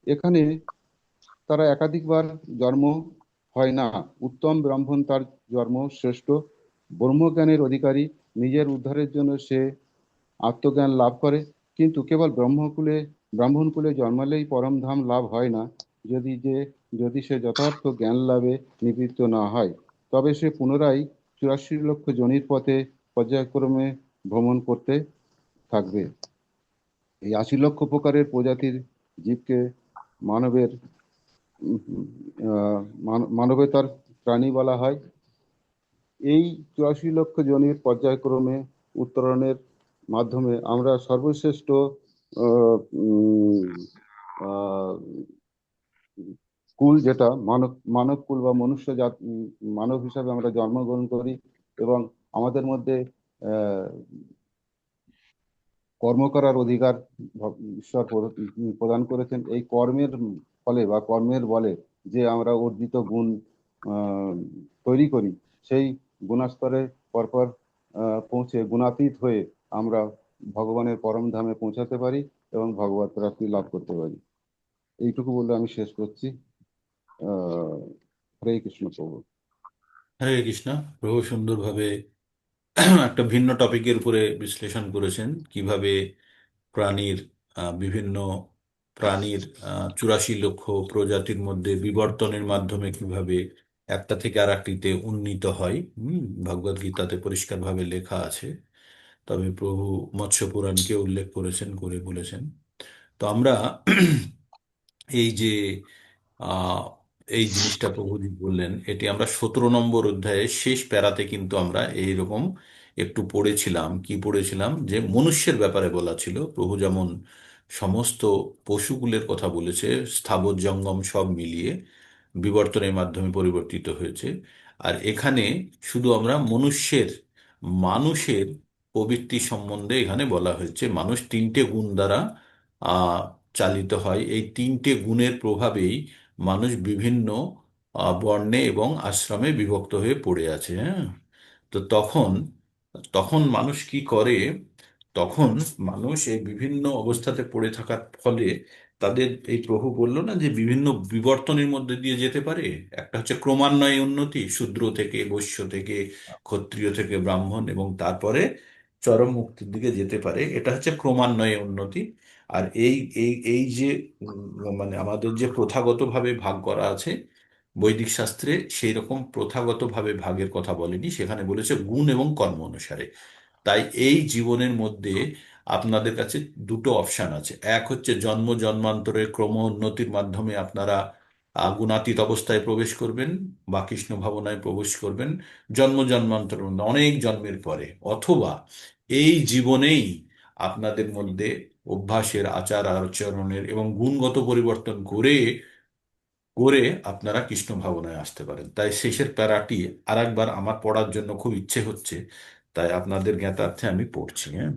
এখানে তারা একাধিকবার জন্ম হয় না। উত্তম ব্রাহ্মণ তার জন্ম শ্রেষ্ঠ। ব্রহ্মজ্ঞানের অধিকারী, নিজের উদ্ধারের জন্য সে আত্মজ্ঞান লাভ করে। কিন্তু কেবল ব্রহ্মকুলে ব্রাহ্মণ কুলে জন্মালেই পরম ধাম লাভ হয় না, যদি যে যদি সে যথার্থ জ্ঞান লাভে নিবৃত্ত না হয়, তবে সে পুনরায় 84 লক্ষ যোনির পথে পর্যায়ক্রমে ভ্রমণ করতে থাকবে। এই 80 লক্ষ প্রকারের প্রজাতির জীবকে মানবের মানবেতর প্রাণী বলা হয়। এই 84 লক্ষ যোনির পর্যায়ক্রমে উত্তরণের মাধ্যমে আমরা সর্বশ্রেষ্ঠ আহ, উম, আহ, কুল, যেটা মানব মানব কুল বা মনুষ্য জাত, মানব হিসাবে আমরা জন্মগ্রহণ করি, এবং আমাদের মধ্যে আহ, কর্ম করার অধিকার ঈশ্বর প্রদান করেছেন। এই কর্মের ফলে বা কর্মের বলে যে আমরা অর্জিত গুণ আহ, তৈরি করি, সেই গুণাস্তরে পরপর পৌঁছে গুণাতীত হয়ে আমরা ভগবানের পরম ধামে পৌঁছাতে পারি এবং ভগবত প্রাপ্তি লাভ করতে পারি। এইটুকু বলে আমি শেষ করছি। আহ হরে কৃষ্ণ প্রভু। হরে কৃষ্ণ। প্রভু সুন্দরভাবে একটা ভিন্ন টপিকের উপরে বিশ্লেষণ করেছেন, কিভাবে প্রাণীর বিভিন্ন প্রাণীর 84 লক্ষ প্রজাতির মধ্যে বিবর্তনের মাধ্যমে কিভাবে একটা থেকে আর একটিতে উন্নীত হয়। ভগবদ গীতাতে পরিষ্কারভাবে লেখা আছে। তবে প্রভু মৎস্য পুরাণকে উল্লেখ করেছেন, করে বলেছেন। তো আমরা এই যে আহ এই জিনিসটা প্রভুজি বললেন, এটি আমরা 17 নম্বর অধ্যায়ের শেষ প্যারাতে কিন্তু আমরা এইরকম একটু পড়েছিলাম। কি পড়েছিলাম? যে মনুষ্যের ব্যাপারে বলা ছিল। প্রভু যেমন সমস্ত পশুকুলের কথা বলেছে, স্থাবর জঙ্গম সব মিলিয়ে বিবর্তনের মাধ্যমে পরিবর্তিত হয়েছে। আর এখানে শুধু আমরা মানুষের প্রবৃত্তি সম্বন্ধে এখানে বলা হয়েছে। মানুষ তিনটে গুণ দ্বারা আহ চালিত হয়। এই তিনটে গুণের প্রভাবেই মানুষ বিভিন্ন বর্ণে এবং আশ্রমে বিভক্ত হয়ে পড়ে আছে। হ্যাঁ, তো তখন তখন মানুষ কি করে? তখন মানুষ এই বিভিন্ন অবস্থাতে পড়ে থাকার ফলে তাদের, এই প্রভু বলল না যে বিভিন্ন বিবর্তনের মধ্যে দিয়ে যেতে পারে। একটা হচ্ছে ক্রমান্বয়ে উন্নতি, শূদ্র থেকে বৈশ্য থেকে ক্ষত্রিয় থেকে ব্রাহ্মণ, এবং তারপরে চরম মুক্তির দিকে যেতে পারে। এটা হচ্ছে ক্রমান্বয়ে উন্নতি। আর এই এই এই যে মানে আমাদের যে প্রথাগতভাবে ভাগ করা আছে বৈদিক শাস্ত্রে, সেই রকম প্রথাগতভাবে ভাগের কথা বলেনি, সেখানে বলেছে গুণ এবং কর্ম অনুসারে। তাই এই জীবনের মধ্যে আপনাদের কাছে দুটো অপশন আছে। এক হচ্ছে জন্ম জন্মান্তরের ক্রম উন্নতির মাধ্যমে আপনারা গুণাতীত অবস্থায় প্রবেশ করবেন বা কৃষ্ণ ভাবনায় প্রবেশ করবেন জন্ম জন্মান্তর মধ্যে অনেক জন্মের পরে, অথবা এই জীবনেই আপনাদের মধ্যে অভ্যাসের, আচার আচরণের এবং গুণগত পরিবর্তন করে করে আপনারা কৃষ্ণ ভাবনায় আসতে পারেন। তাই শেষের প্যারাটি আরেকবার আমার পড়ার জন্য খুব ইচ্ছে হচ্ছে, তাই আপনাদের জ্ঞাতার্থে আমি পড়ছি। হ্যাঁ,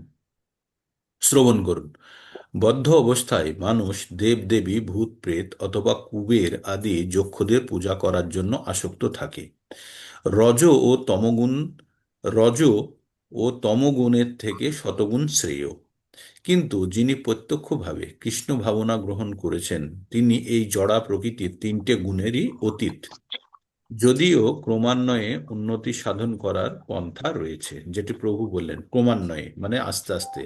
শ্রবণ করুন। বদ্ধ অবস্থায় মানুষ দেবদেবী, ভূত প্রেত অথবা কুবের আদি যক্ষদের পূজা করার জন্য আসক্ত থাকে। রজ ও তমগুণ রজ ও তমগুণের থেকে শতগুণ শ্রেয়। কিন্তু যিনি প্রত্যক্ষভাবে কৃষ্ণ ভাবনা গ্রহণ করেছেন, তিনি এই জড়া প্রকৃতির তিনটে গুণেরই অতীত। যদিও ক্রমান্বয়ে উন্নতি সাধন করার পন্থা রয়েছে, যেটি প্রভু বললেন। ক্রমান্বয়ে মানে আস্তে আস্তে,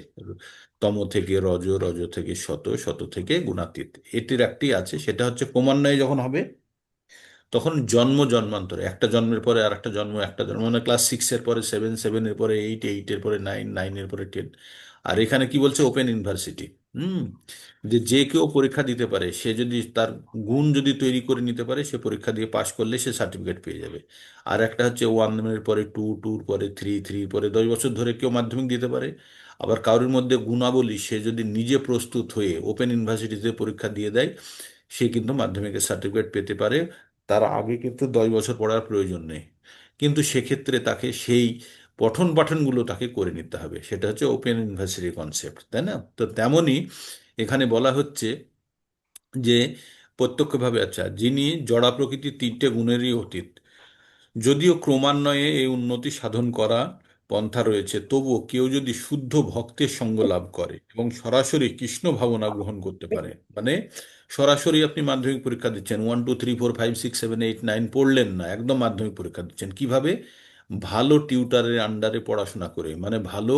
তম থেকে রজ, রজ থেকে শত, শত থেকে গুণাতীত, এটির একটি আছে। সেটা হচ্ছে ক্রমান্বয়ে যখন হবে তখন জন্ম জন্মান্তরে, একটা জন্মের পরে আর একটা জন্ম, একটা জন্ম মানে ক্লাস 6-এর পরে 7, 7-এর পরে 8, 8-এর পরে 9, 9-এর পরে 10। আর এখানে কি বলছে? Open university. হুম যে যে কেউ পরীক্ষা দিতে পারে, সে যদি তার গুণ যদি তৈরি করে নিতে পারে, সে পরীক্ষা দিয়ে পাশ করলে সে সার্টিফিকেট পেয়ে যাবে। আর একটা হচ্ছে 1-এর পরে 2, 2-র পরে 3, 3-র পরে 10 বছর ধরে কেউ মাধ্যমিক দিতে পারে। আবার কারোর মধ্যে গুণাবলী, সে যদি নিজে প্রস্তুত হয়ে ওপেন ইউনিভার্সিটিতে পরীক্ষা দিয়ে দেয়, সে কিন্তু মাধ্যমিকের সার্টিফিকেট পেতে পারে। তার আগে কিন্তু 10 বছর পড়ার প্রয়োজন নেই। কিন্তু সেক্ষেত্রে তাকে সেই পঠন পাঠনগুলো তাকে করে নিতে হবে। সেটা হচ্ছে ওপেন ইউনিভার্সিটি কনসেপ্ট, তাই না? তো তেমনই এখানে বলা হচ্ছে যে প্রত্যক্ষভাবে, আচ্ছা, যিনি জড়া প্রকৃতির তিনটে গুণেরই অতীত, যদিও ক্রমান্বয়ে এই উন্নতি সাধন করা পন্থা রয়েছে, তবুও কেউ যদি শুদ্ধ ভক্তের সঙ্গ লাভ করে এবং সরাসরি কৃষ্ণ ভাবনা গ্রহণ করতে পারে, মানে সরাসরি আপনি মাধ্যমিক পরীক্ষা দিচ্ছেন, 1, 2, 3, 4, 5, 6, 7, 8, 9 পড়লেন না, একদম মাধ্যমিক পরীক্ষা দিচ্ছেন কিভাবে? ভালো টিউটারের আন্ডারে পড়াশোনা করে, মানে ভালো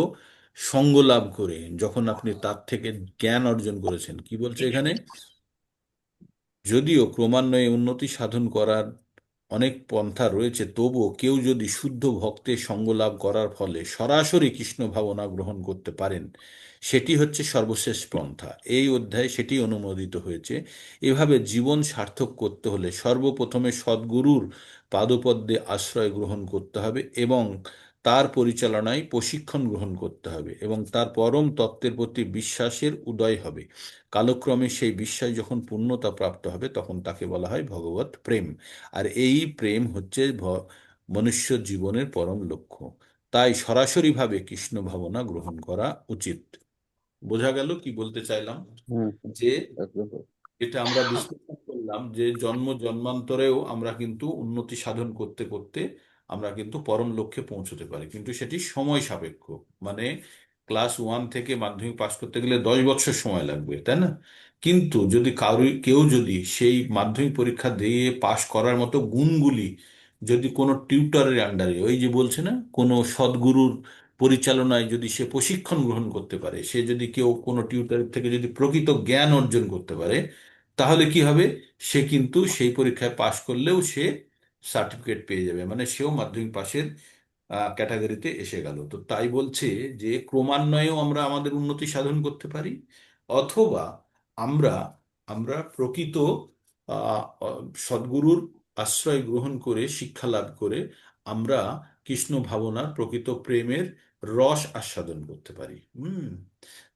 সঙ্গ লাভ করে, যখন আপনি তার থেকে জ্ঞান অর্জন করেছেন, কি বলছে এখানে, যদিও ক্রমান্বয়ে উন্নতি সাধন করার অনেক পন্থা রয়েছে, তবুও কেউ যদি শুদ্ধ ভক্তের সঙ্গ লাভ করার ফলে সরাসরি কৃষ্ণ ভাবনা গ্রহণ করতে পারেন, সেটি হচ্ছে সর্বশেষ পন্থা। এই অধ্যায়ে সেটি অনুমোদিত হয়েছে। এভাবে জীবন সার্থক করতে হলে সর্বপ্রথমে সদ্গুরুর পাদপদ্মে আশ্রয় গ্রহণ করতে হবে এবং তার পরিচালনায় প্রশিক্ষণ গ্রহণ করতে হবে এবং তার পরম তত্ত্বের প্রতি বিশ্বাসের উদয় হবে। কালক্রমে সেই বিশ্বাস যখন পূর্ণতা প্রাপ্ত হবে, তখন তাকে বলা হয় ভগবত প্রেম। আর এই প্রেম হচ্ছে মনুষ্য জীবনের পরম লক্ষ্য। তাই সরাসরিভাবে কৃষ্ণ ভাবনা গ্রহণ করা উচিত। বোঝা গেল কি বলতে চাইলাম? হুম, যে একদম। এটা আমরা বিশ্লেষণ করলাম যে জন্ম জন্মান্তরেও আমরা কিন্তু উন্নতি সাধন করতে করতে আমরা কিন্তু পরম লক্ষ্যে পৌঁছতে পারি, কিন্তু সেটি সময় সাপেক্ষ। মানে ক্লাস 1 থেকে মাধ্যমিক পাশ করতে গেলে 10 বছর সময় লাগবে, তাই না? কিন্তু যদি কেউ যদি সেই মাধ্যমিক পরীক্ষা দিয়ে পাশ করার মতো গুণগুলি যদি কোনো টিউটরের আন্ডারে, ওই যে বলছে না, কোনো সদ্গুরুর পরিচালনায় যদি সে প্রশিক্ষণ গ্রহণ করতে পারে, সে যদি কেউ কোনো টিউটরের থেকে যদি প্রকৃত জ্ঞান অর্জন করতে পারে, তাহলে কি হবে, সে কিন্তু সেই পরীক্ষায় পাশ করলেও সে সার্টিফিকেট পেয়ে যাবে, মানে সেও মাধ্যমিক পাশের ক্যাটাগরিতে এসে গেল। তো তাই বলছে যে ক্রমান্বয়েও আমরা আমাদের উন্নতি সাধন করতে পারি, অথবা আমরা আমরা প্রকৃত সদ্গুরুর আশ্রয় গ্রহণ করে শিক্ষা লাভ করে আমরা কৃষ্ণ ভাবনার প্রকৃত প্রেমের রস আস্বাদন করতে পারি।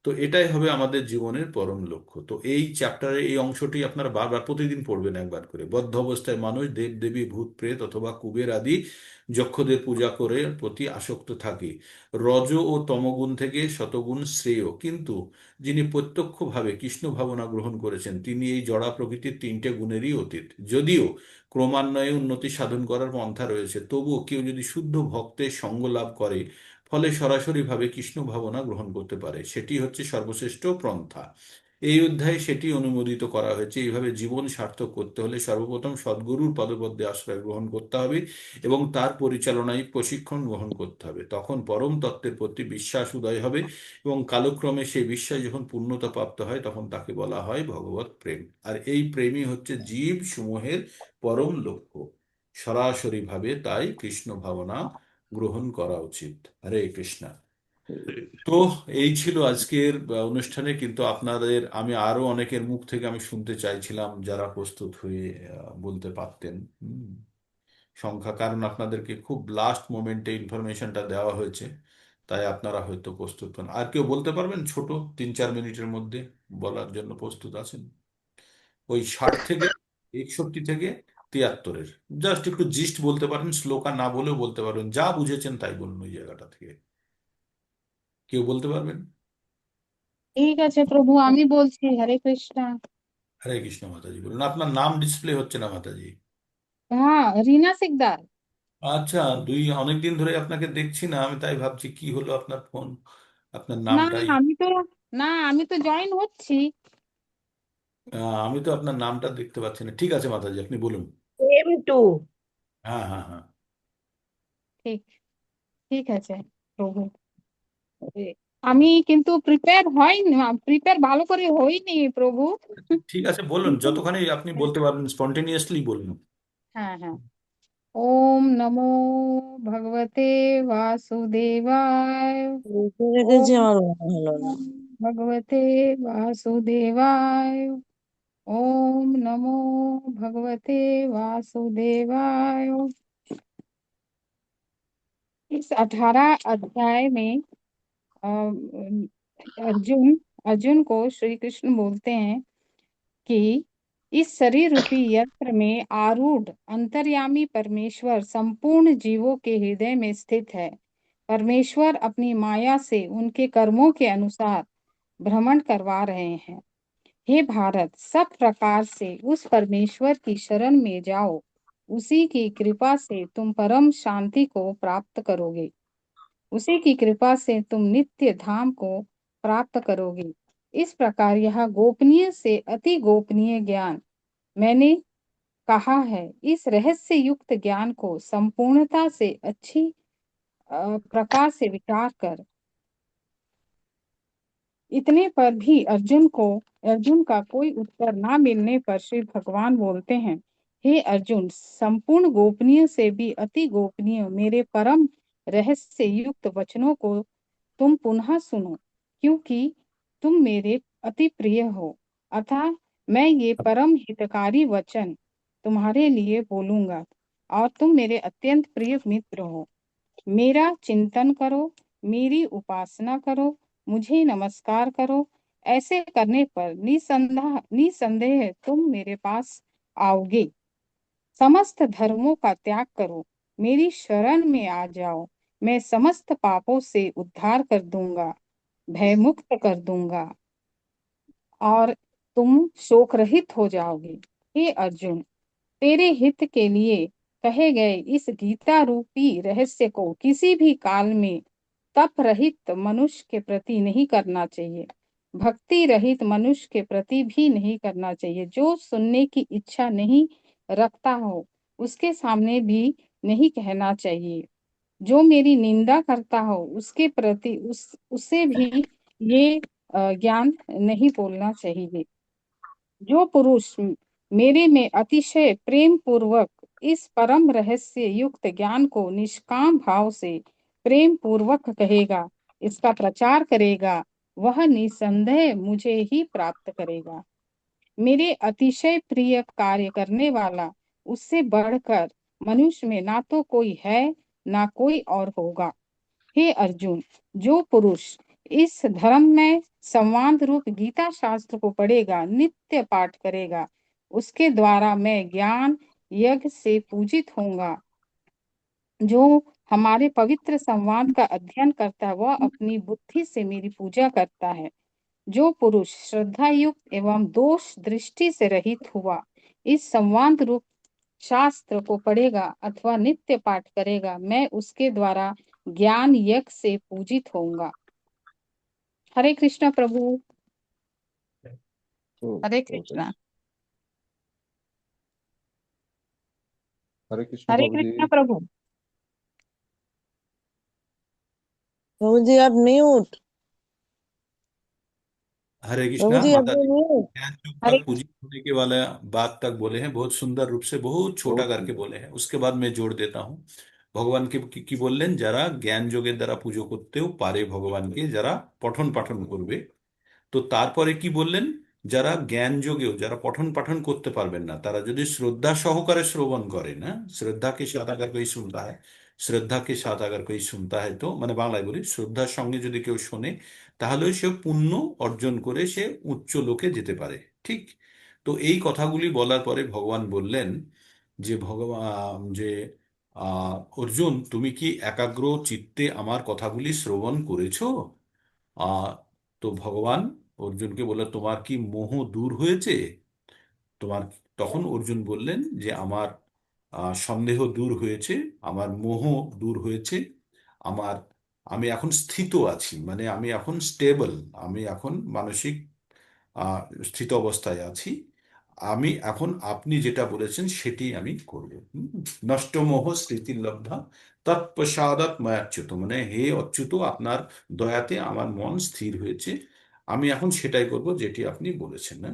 তো এটাই হবে আমাদের জীবনের পরম লক্ষ্য। তো এই চ্যাপ্টারে এই অংশটি আপনারা বারবার প্রতিদিন পড়বেন একবার করে। বদ্ধ অবস্থায় মানুষ দেব দেবী ভূত প্রেত অথবা কুবের আদি যক্ষদের পূজা করে প্রতি আসক্ত থাকে। রজ ও তমগুণ থেকে শতগুণ শ্রেয়, কিন্তু যিনি প্রত্যক্ষভাবে কৃষ্ণ ভাবনা গ্রহণ করেছেন, তিনি এই জড়া প্রকৃতির 3টে গুণেরই অতীত। যদিও ক্রমান্বয়ে উন্নতি সাধন করার পন্থা রয়েছে, তবুও কেউ যদি শুদ্ধ ভক্তের সঙ্গ লাভ করে ফলে সরাসরিভাবে কৃষ্ণ ভাবনা গ্রহণ করতে পারে, সেটি হচ্ছে সর্বশ্রেষ্ঠ পন্থা। এই অধ্যায়ে সেটি অনুমোদিত করা হয়েছে। এইভাবে জীবন সার্থক করতে হলে সর্বপ্রথম সদ্গুরুর পদপদ্মে আশ্রয় গ্রহণ করতে হবে এবং তার পরিচালনায় প্রশিক্ষণ গ্রহণ করতে হবে। তখন পরম তত্ত্বের প্রতি বিশ্বাস উদয় হবে এবং কালক্রমে সেই বিশ্বাস যখন পূর্ণতা প্রাপ্ত হয়, তখন তাকে বলা হয় ভগবত প্রেম। আর এই প্রেমই হচ্ছে জীব সমূহের পরম লক্ষ্য। সরাসরিভাবে তাই কৃষ্ণ ভাবনা গ্রহণ করা উচিত। হরে কৃষ্ণ। তো এই ছিল আজকের অনুষ্ঠানে, কিন্তু আপনাদের আমি আরো অনেকের মুখ থেকে আমি শুনতে চাইছিলাম যারা প্রস্তুত হয়ে বলতে পারতেন। হুম, সংখ্যা, কারণ আপনাদেরকে খুব লাস্ট মোমেন্টে ইনফরমেশনটা দেওয়া হয়েছে, তাই আপনারা হয়তো প্রস্তুত হন। আর কেউ বলতে পারবেন ছোট 3-4 মিনিটের মধ্যে বলার জন্য প্রস্তুত আছেন? ওই 60 থেকে 61 থেকে 73-এর জাস্ট একটু জিস্ট বলতে পারেন, শ্লোকা না বলেও বলতে পারবেন, যা বুঝেছেন তাই বলুন ওই জায়গাটা থেকে। কেউ বলতে পারবেন? ঠিক আছে প্রভু, আমি বলছি। হরে কৃষ্ণ। হরে কৃষ্ণ মাতাজি। বলুন, আপনার নাম ডিসপ্লে হচ্ছে না মাতাজি। হ্যাঁ, রিনা সিকদার। আচ্ছা, অনেকদিন ধরে আপনাকে দেখছি না, আমি তাই ভাবছি কি হলো আপনার ফোন, আপনার না, নামটাই। আমি তো না আমি তো জয়েন হচ্ছি। আমি তো আপনার নামটা দেখতে পাচ্ছি না। ঠিক আছে মাতাজি, আপনি বলুন। M2। হ্যাঁ, হ্যাঁ, হ্যাঁ। ঠিক ঠিক আছে প্রভু। এ, আমি কিন্তু প্রিপেয়ার ভালো করে হইনি প্রভু। ঠিক আছে, বলুন, কিন্তু যতখানি আপনি বলতে পারবেন স্পন্টেনিয়াসলি বলুন। হ্যাঁ হ্যাঁ। ওম নমো ভগবতে বাসুদেবায়। লিখে ওম রেখেছি, আমার মনে হলো না। ভগবতে বাসুদেবায়। ओम नमो भगवते वासुदेवाय। इस 18 अध्याय में अर्जुन अर्जुन को श्री कृष्ण बोलते हैं कि इस शरीर रूपी यंत्र में आरूढ़ अंतर्यामी परमेश्वर संपूर्ण जीवों के हृदय में स्थित है। परमेश्वर अपनी माया से उनके कर्मों के अनुसार भ्रमण करवा रहे हैं। हे भारत, सब प्रकार से उस परमेश्वर की शरण में जाओ। उसी की कृपा से तुम परम शांति को प्राप्त करोगे। उसी की कृपा से तुम नित्य धाम को प्राप्त करोगे। इस प्रकार यह गोपनीय से अति गोपनीय ज्ञान मैंने कहा है। इस रहस्य युक्त ज्ञान को संपूर्णता से अच्छी प्रकार से विचार कर इतने पर भी अर्जुन का कोई उत्तर ना मिलने पर श्री भगवान बोलते हैं, हे अर्जुन, संपूर्ण गोपनीय से भी अति गोपनीय मेरे परम रहस्य युक्त वचनों को तुम पुनः सुनो, क्योंकि तुम मेरे अति प्रिय हो। अतः मैं ये परम हितकारी वचन तुम्हारे लिए बोलूंगा और तुम मेरे अत्यंत प्रिय मित्र हो। मेरा चिंतन करो, मेरी उपासना करो, मुझे नमस्कार करो। ऐसे करने पर निसंदेह तुम मेरे पास आओगे। समस्त धर्मों का त्याग करो, मेरी शरण में आ जाओ। मैं समस्त पापों से उद्धार कर दूंगा, भय मुक्त कर दूंगा और तुम शोक रहित हो जाओगे। हे अर्जुन, तेरे हित के लिए कहे गए इस गीता रूपी रहस्य को किसी भी काल में तप रहित मनुष्य के प्रति नहीं करना चाहिए, भक्ति रहित मनुष्य के प्रति भी नहीं करना चाहिए। जो सुनने की इच्छा नहीं रखता हो उसके सामने भी नहीं कहना चाहिए। जो मेरी निंदा करता हो उसके प्रति उसे भी ये ज्ञान नहीं बोलना चाहिए। जो पुरुष मेरे में अतिशय प्रेम पूर्वक इस परम रहस्य युक्त ज्ञान को निष्काम भाव से प्रेम पूर्वक कहेगा, इसका प्रचार करेगा, वह निसंदेह मुझे ही प्राप्त करेगा। मेरे अतिशय प्रिय कार्य करने वाला उससे बढ़कर मनुष्य में ना तो कोई है ना कोई और होगा। हे अर्जुन, जो पुरुष इस धर्म में संवाद रूप गीता शास्त्र को पढ़ेगा, नित्य पाठ करेगा, उसके द्वारा मैं ज्ञान यज्ञ से पूजित होऊंगा। जो हमारे पवित्र संवाद का अध्ययन करता है वह अपनी बुद्धि से मेरी पूजा करता है। जो पुरुष श्रद्धा युक्त एवं दोष दृष्टि से रहित हुआ इस संवाद रूप शास्त्र को पढ़ेगा अथवा नित्य पाठ करेगा, मैं उसके द्वारा ज्ञान यज्ञ से पूजित होऊंगा। हरे कृष्णा प्रभु। तो हरे बहुत कृष्णा। अच्छा। हरे कृष्ण हरे बाबू जी। कृष्णा प्रभु। प्रभु जी आप म्यूट। हरे प्रभु कृष्णा जी माता अपने जी। म्यूट। ज्ञान युग हरे तक पूजित होने के वाला बात तक बोले हैं, बहुत सुंदर रूप से, बहुत छोटा बहुत करके सुंदर। बोले हैं। उसके बाद मैं जोड़ देता हूँ। ভগবান কি বললেন, যারা জ্ঞান যোগের দ্বারা পুজো করতেও পারে ভগবানকে, যারা পঠন পাঠন করবে। তো তারপরে কি বললেন, যারা জ্ঞান যোগেও যারা পঠন পাঠন করতে পারবেন না, তারা যদি শ্রদ্ধা সহকারে শ্রবণ করে, না শ্রদ্ধা के साथ अगर कोई सुनता है, শ্রদ্ধা के साथ अगर कोई सुनता है, তো মানে বাংলায় বলি, শ্রদ্ধার সঙ্গে যদি কেউ শোনে, তাহলে সে পুণ্য অর্জন করে সে উচ্চ লোকে যেতে পারে। ঠিক। তো এই কথাগুলি বলার পরে ভগবান বললেন যে অর্জুন, তুমি কি একাগ্র চিত্তে আমার কথাগুলি শ্রবণ করেছো? আহ তো ভগবান অর্জুনকে বলল, তোমার কি মোহ দূর হয়েছে? তোমার তখন অর্জুন বললেন যে আমার সন্দেহ দূর হয়েছে, আমার মোহ দূর হয়েছে, আমার আমি এখন স্থিত আছি, মানে আমি এখন স্টেবল, আমি এখন মানসিক আহ, স্থিত অবস্থায় আছি। আমি এখন আপনি যেটা বলেছেন সেটি আমি করব। নষ্ট মোহ স্মৃতির লব্ধা তৎপ্রসাদাৎ ময়াচ্যুত, মানে হে অচ্যুত, আপনার দয়াতে আমার মন স্থির হয়েছে, আমি এখন সেটাই করব যেটি আপনি বলেছেন। না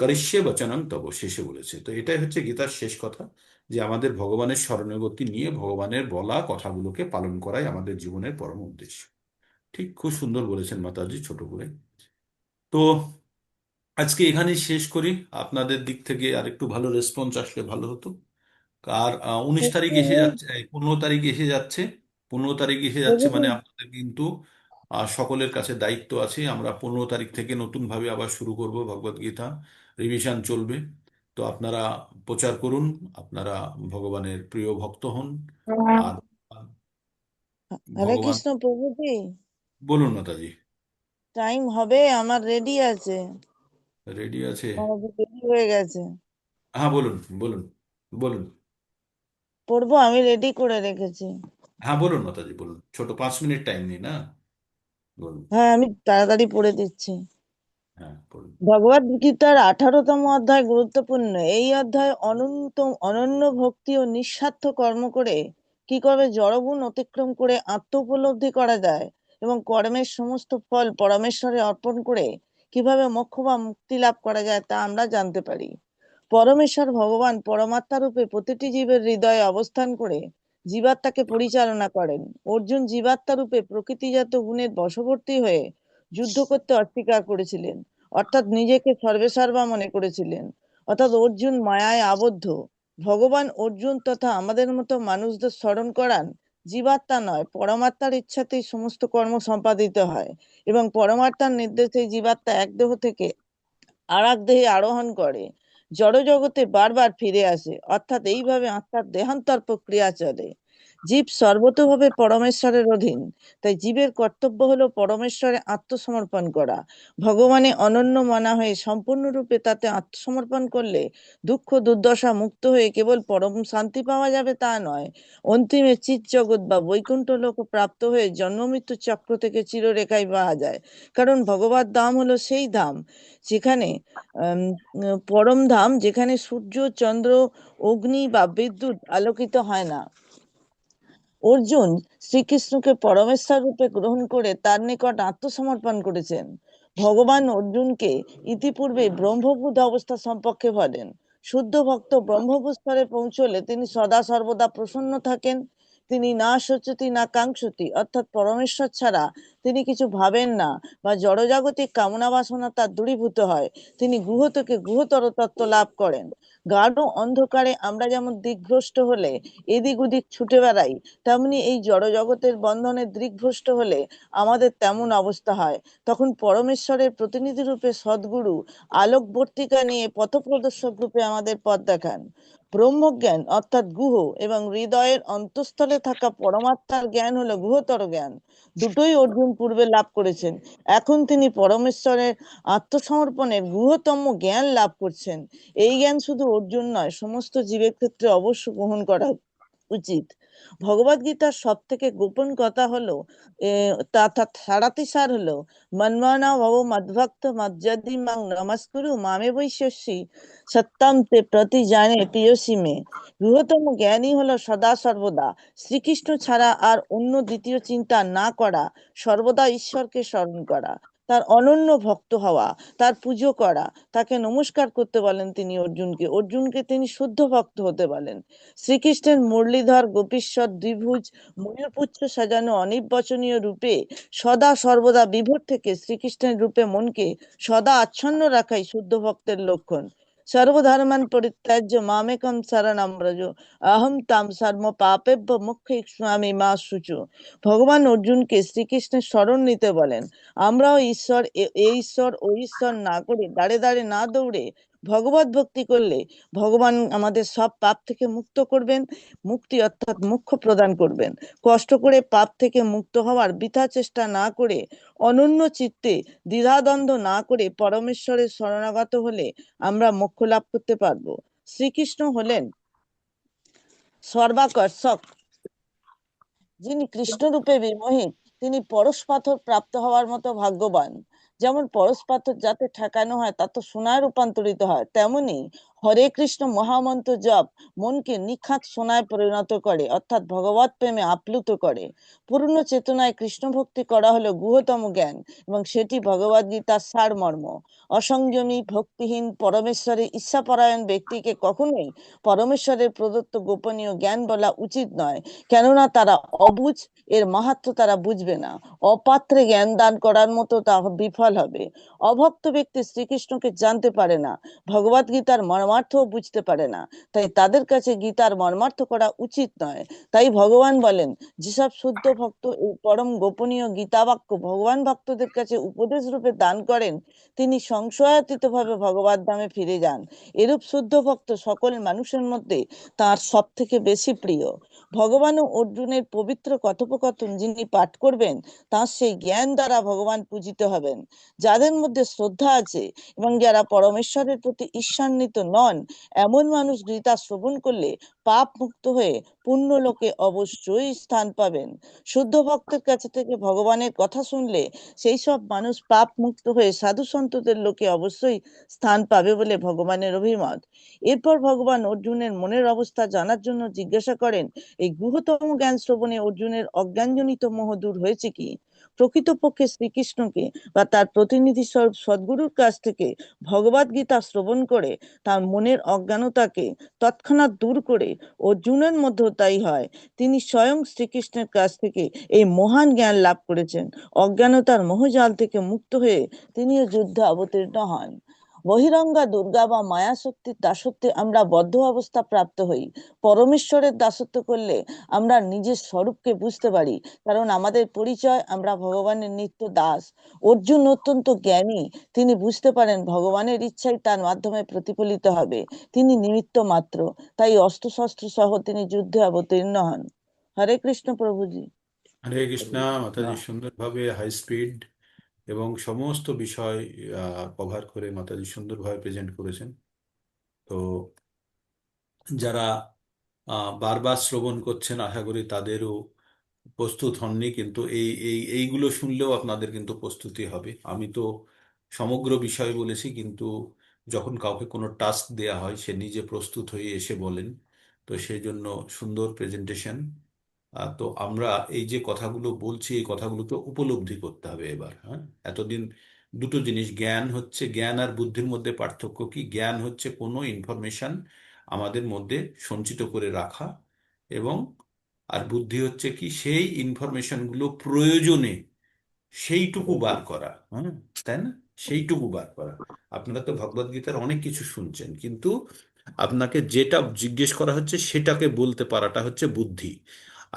করিষ্যে বচনং তব, শেষে বলেছে। তো এটাই হচ্ছে গীতার শেষ কথা, যে আমাদের ভগবানের শরণাগতি নিয়ে ভগবানের বলা কথাগুলোকে পালন করাই আমাদের জীবনের পরম উদ্দেশ্য। ঠিক, খুব সুন্দর বলেছেন মাতাজি, ছোট করে। তো আজকে এখানেই শেষ করি। আপনাদের দিক থেকে আর একটু ভালো রেসপন্স আসলে ভালো হতো। আর 19 তারিখ এসে যাচ্ছে, 15 তারিখ এসে যাচ্ছে। 15 তারিখ এসে যাচ্ছে, মানে আপনাদের কিন্তু সকলের কাছে দায়িত্ব আছে। আমরা 15 তারিখ থেকে নতুন ভাবে আবার শুরু করব, ভগবদ গীতা রিভিশন চলবে। তো আপনারা প্রচার করুন, আপনারা ভগবানের প্রিয় ভক্ত হন। আর হরে ভগবান, কৃষ্ণ প্রভুজি। বলুন মাতাজি। টাইম হবে, আমার রেডি আছে। রেডি আছে? আমার রেডি হয়ে গেছে। হ্যাঁ বলুন, বলুন, বলুন। পড়বো, আমি রেডি করে রেখেছি। হ্যাঁ বলুন মাতাজি, বলুন। ছোট 5 মিনিট টাইম নিই না, বলুন। হ্যাঁ আমি তাড়াতাড়ি পড়ে দিচ্ছি। হ্যাঁ বলুন। ভগবদ গীতার 18তম অধ্যায় গুরুত্বপূর্ণ। এই অধ্যায় অনন্য ভক্তি ও নিঃস্বার্থ কর্ম করে কি করে জড়গুণ অতিক্রম করে আত্ম উপলব্ধি করা যায় এবং কর্মের সমস্ত ফল পরমেশ্বরে অর্পণ করে কিভাবে মোক্ষ বা মুক্তি লাভ করা যায় তা আমরা জানতে পারি। পরমেশ্বর ভগবান পরমাত্মা রূপে প্রতিটি জীবের হৃদয়ে অবস্থান করে জীবাত্মাকে পরিচালনা করেন। অর্জুন জীবাত্মা রূপে প্রকৃতিজাত গুণের বশবর্তী হয়ে যুদ্ধ করতে অস্বীকার করেছিলেন, অর্থাৎ নিজেকে সর্বেসর্বা মনে করেছিলেন। অর্থাৎ অর্জুন মায়ায় আবদ্ধ। ভগবান অর্জুন তথা আমাদের মতো মানুষদের স্মরণ করান জীবাত্মা নয়, পরমাত্মার ইচ্ছাতেই সমস্ত কর্ম সম্পাদিত হয় এবং পরমাত্মার নির্দেশে জীবাত্মা এক দেহ থেকে আর এক দেহে আরোহণ করে জড় জগতে বারবার ফিরে আসে। অর্থাৎ এইভাবে আত্মার দেহান্তর প্রক্রিয়া চলে। জীব সর্বতোভাবে পরমেশ্বরের অধীন, তাই জীবের কর্তব্য হলো পরমেশ্বরে আত্মসমর্পণ করা। ভগবানে অনন্য মানা হয়ে সম্পূর্ণরূপে তাতে আত্মসমর্পণ করলে দুঃখ দুর্দশা মুক্ত হয়ে কেবল পরম শান্তি পাওয়া যাবে তা নয়, অন্তিমে চিৎ জগৎ বা বৈকুণ্ঠ লোক প্রাপ্ত হয়ে জন্মমৃত্যু চক্র থেকে চিররেখায় পাওয়া যায়। কারণ ভগবত ধাম হলো সেই ধাম যেখানে পরম ধাম, যেখানে সূর্য, চন্দ্র, অগ্নি বা বিদ্যুৎ আলোকিত হয় না। অর্জুন শ্রীকৃষ্ণকে পরমেশ্বর রূপে গ্রহণ করে তার নিকট আত্মসমর্পণ করেছেন। ভগবান অর্জুনকে ইতিপূর্বে ব্রহ্মভূত অবস্থা সম্পর্কে বলেন। শুদ্ধ ভক্ত ব্রহ্মভূত স্তরে পৌঁছলে তিনি সদা সর্বদা প্রসন্ন থাকেন। তিনি না শোচতি না কাঙ্ক্ষতি, অর্থাৎ পরমেশ্বর ছাড়া তিনি কিছু ভাবেন না বা জড়জাগতিক কামনা বাসনা তার দূরীভূত হয়। তিনি গুহ থেকে গুহতর তত্ত্ব লাভ করেন। গাঢ় অন্ধকারে আমরা যেমন দিকভ্রষ্ট হলে এদিক ওদিক ছুটে বেড়াই, তেমনি এই জড়জগতের বন্ধনে দিকভ্রষ্ট হলে আমাদের তেমন অবস্থা হয়। তখন পরমেশ্বরের প্রতিনিধি রূপে সদ্গুরু আলোকবর্তিকা নিয়ে পথপ্রদর্শক রূপে আমাদের পথ দেখান। ব্রহ্মজ্ঞান অর্থাৎ গুহ এবং হৃদয়ের অন্তঃস্থলে থাকা পরমাত্মার জ্ঞান হলো গুহতর জ্ঞান। দুটোই অর্জুন পূর্বে লাভ করেছেন। এখন তিনি পরমেশ্বরের আত্মসমর্পণের গুহতম জ্ঞান লাভ করছেন। এই জ্ঞান শুধু অর্জুন নয়, সমস্ত জীবের ক্ষেত্রে অবশ্য গ্রহণ করা উচিত। ভগবদ গীতার সব থেকে গোপন কথা হলো সারাতিসার হলো মন্মানা ভব মদ্ভক্ত মজ্জাদি মাং নমস্কুরু মামে বৈশ্যসি সত্যম তে প্রতি জানে প্রিয়সী মে। বৃহত্তম জ্ঞানই হলো সদা সর্বদা শ্রীকৃষ্ণ ছাড়া আর অন্য দ্বিতীয় চিন্তা না করা, সর্বদা ঈশ্বরকে স্মরণ করা, তার অনন্য ভক্ত হওয়া, তার পুজো করা, তাকে নমস্কার করতে বলেন তিনি অর্জুনকে। অর্জুনকে তিনি শুদ্ধ ভক্ত হতে বলেন। শ্রীকৃষ্ণের মুরলীধর গোপীশ্বর দ্বিভুজ ময়ূরপুচ্ছ সাজানো অনির্বচনীয় রূপে সদা সর্বদা বিভোর থেকে শ্রীকৃষ্ণের রূপে মনকে সদা আচ্ছন্ন রাখাই শুদ্ধ ভক্তের লক্ষণ। সর্বধর্মান পরিত্যাজ্য মামেকম শরণম ব্রজ অহম তাম সর্ব পাপেভ্য মুখ্যৈষ্যামি মা শুচু। ভগবান অর্জুনকে শ্রীকৃষ্ণের শরণ নিতে বলেন। আমরাও ঈশ্বর এই ঈশ্বর ও ঈশ্বর না করে দাঁড়ে দাঁড়ে না দৌড়ে ভগবত ভক্তি করলে ভগবান আমাদের সব পাপ থেকে মুক্ত করবেন, মুক্তি অর্থাৎ মোক্ষ প্রদান করবেন। কষ্ট করে পাপ থেকে মুক্ত হওয়ার বৃথা চেষ্টা না করে, অনন্য চিত্তে দ্বিধাদ্বন্দ্ব না করে পরমেশ্বরের শরণাগত হলে আমরা মোক্ষ লাভ করতে পারবো। শ্রীকৃষ্ণ হলেন সর্বাকর্ষক, যিনি কৃষ্ণ রূপে বিমোহিত। তিনি পরশ পাথর প্রাপ্ত হওয়ার মতো ভাগ্যবান। যেমন পরশ পাথর যাতে ঠেকানো হয় তা তো সোনায় রূপান্তরিত হয়, তেমনি হরে কৃষ্ণ মহামন্ত্র জপ মনকে নিখাত সোনায় পরিণত করে, অর্থাৎ ভগবত প্রেমে আপ্লুত করে। পূর্ণ চেতনায় কৃষ্ণ ভক্তি করা হলো গুহতম জ্ঞান এবং সেটি ভগবদ গীতার সারমর্ম। অসংযমী ভক্তিহীন পরমেশ্বরের ইচ্ছাপরায়ণ ব্যক্তিকে কখনোই পরমেশ্বরের প্রদত্ত গোপনীয় জ্ঞান বলা উচিত নয়, কেননা তারা অবুঝ, এর মাহাত্ম তারা বুঝবে না। অপাত্রে জ্ঞান দান করার মতো তা বিফল হবে। অভক্ত ব্যক্তি শ্রীকৃষ্ণকে জানতে পারে না, ভগবত গীতার মর্মার্থও বুঝতে পারে না, তাই তাদের কাছে গীতার মর্মার্থ করা উচিত নয়। তাই ভগবান বলেন, যেসব শুদ্ধ ভক্ত এই পরম গোপনীয় গীতা বাক্য ভগবান ভক্তদের কাছে উপদেশ রূপে দান করেন, তিনি সংশয়াতীত ভাবে ভগবত ধামে ফিরে যান। এরূপ শুদ্ধ ভক্ত সকল মানুষের মধ্যে তার সব থেকে বেশি প্রিয়। ভগবান ও অর্জুনের পবিত্র কথোপকথন যিনি পাঠ করবেন, তার সেই জ্ঞান দ্বারা ভগবান পূজিত হবেন। যাদের মধ্যে শ্রদ্ধা আছে এবং যারা পরমেশ্বরের প্রতি ঈর্ষান্বিত নন, এমন মানুষ গীতা শ্রবণ করলে পাপ মুক্ত হয়ে পুণ্য লোকে অবশ্যই স্থান পাবেন। শুদ্ধ ভক্তের কাছে থেকে ভগবানের কথা শুনলে সেই সব মানুষ পাপ মুক্ত হয়ে সাধু সন্তদের লোকে অবশ্যই স্থান পাবে বলে ভগবানের অভিমত। এরপর ভগবান অর্জুনের মনের অবস্থা জানার জন্য জিজ্ঞাসা করেন, এই গুহতম জ্ঞান শ্রবণে অর্জুনের অজ্ঞানজনিত মোহ দূর হয়েছে কি? প্রকৃতপক্ষে শ্রীকৃষ্ণকে বা তার প্রতিনিধি স্বরূপ সদ্গুরুর কাছ থেকে ভগবদ গীতা শ্রবণ করে তার মনের অজ্ঞানতাকে তৎক্ষণাৎ দূর করে অর্জুনের মধ্যেও তাই হয়। তিনি স্বয়ং শ্রীকৃষ্ণের কাছ থেকে এই মহান জ্ঞান লাভ করেছেন। অজ্ঞানতার মোহজাল থেকে মুক্ত হয়ে তিনিও যুদ্ধে অবতীর্ণ হন। বহিরঙ্গা দুর্গা বা মায়া শক্তির দাসত্বে আমরা বদ্ধ অবস্থা প্রাপ্ত হই। পরমেশ্বরের দাসত্ব করলে আমরা নিজের স্বরূপকে বুঝতে পারি, কারণ আমাদের পরিচয় আমরা ভগবানের নিত্য দাস। অর্জুন অত্যন্ত জ্ঞানী, তিনি বুঝতে পারেন ভগবানের ইচ্ছাই তার মাধ্যমে প্রতিফলিত হবে, তিনি নিমিত্ত মাত্র। তাই অস্ত্রশস্ত্র সহ তিনি যুদ্ধে অবতীর্ণ হন। হরে কৃষ্ণ প্রভুজি। হরে কৃষ্ণ। মাতাজি সুন্দরভাবে হাই স্পিড এবং সমস্ত বিষয় কভার করে মাতাজি সুন্দরভাবে প্রেজেন্ট করেছেন। তো যারা বারবার শ্রবণ করছেন আশা করি তাদেরও প্রস্তুত হননি, কিন্তু এইগুলো শুনলেও আপনাদের কিন্তু প্রস্তুতি হবে। আমি তো সমগ্র বিষয় বলেছি, কিন্তু যখন কাউকে কোনো টাস্ক দেয়া হয় সে নিজে প্রস্তুত হয়ে এসে বলেন, তো সেই জন্য সুন্দর প্রেজেন্টেশন। তো আমরা এই যে কথাগুলো বলছি এই কথাগুলোকে উপলব্ধি করতে হবে এবার। হ্যাঁ, এতদিন দুটো জিনিস, জ্ঞান হচ্ছে, জ্ঞান আর বুদ্ধির মধ্যে পার্থক্য কি? জ্ঞান হচ্ছে কোনো ইনফরমেশন আমাদের মধ্যে সঞ্চিত করে রাখা, এবং আর বুদ্ধি হচ্ছে কি সেই ইনফরমেশনগুলো প্রয়োজনে সেইটুকু বার করা। হ্যাঁ, তাই না? সেইটুকু বার করা। আপনারা তো ভগবদ গীতার অনেক কিছু শুনছেন, কিন্তু আপনাকে যেটা জিজ্ঞেস করা হচ্ছে সেটাকে বলতে পারাটা হচ্ছে বুদ্ধি।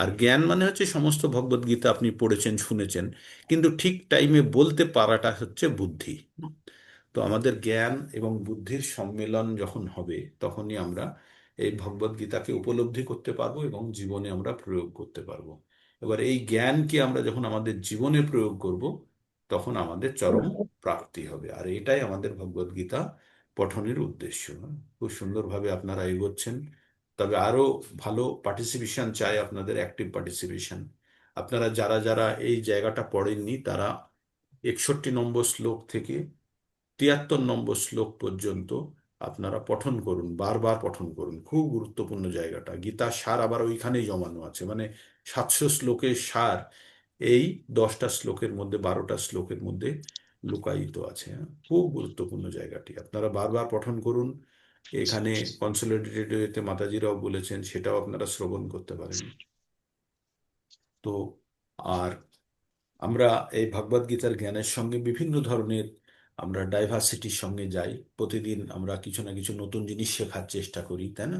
আর জ্ঞান মানে হচ্ছে সমস্ত ভগবদ গীতা আপনি পড়েছেন শুনেছেন, কিন্তু ঠিক টাইমে বলতে পারাটা হচ্ছে বুদ্ধি। তো আমাদের জ্ঞান এবং বুদ্ধির সম্মেলন যখন হবে তখনই আমরা এই ভগবদ গীতাকে উপলব্ধি করতে পারবো এবং জীবনে আমরা প্রয়োগ করতে পারবো। এবার এই জ্ঞানকে আমরা যখন আমাদের জীবনে প্রয়োগ করব তখন আমাদের চরম প্রাপ্তি হবে। আর এটাই আমাদের ভগবদ গীতা পঠনের উদ্দেশ্য। খুব সুন্দরভাবে আপনারা এগোচ্ছেন, তবে আরো ভালো পার্টিসিপেশন চাই, আপনাদের অ্যাক্টিভ পার্টিসিপেশন। আপনারা যারা যারা এই জায়গাটা পড়েননি তারা 61 নম্বর শ্লোক থেকে 73 নম্বর শ্লোক পর্যন্ত আপনারা পঠন করুন, বারবার পঠন করুন। খুব গুরুত্বপূর্ণ জায়গাটা। গীতার সার আবার ওইখানেই জমানো আছে, মানে 700 শ্লোকের সার এই 10টা শ্লোকের মধ্যে, 12টা শ্লোকের মধ্যে লুকায়িত আছে। হ্যাঁ, খুব গুরুত্বপূর্ণ জায়গাটি, আপনারা বারবার পঠন করুন। এখানে কনসোলিডেটেড ওয়েতে মাতাজিরাও বলেছেন, সেটাও আপনারা শ্রবণ করতে পারেন। তো আর আমরা এই ভগবদ গীতার জ্ঞানের সঙ্গে বিভিন্ন ধরনের আমরা ডাইভার্সিটির সঙ্গে যাই। প্রতিদিন আমরা কিছু না কিছু নতুন জিনিস শেখার চেষ্টা করি, তাই না?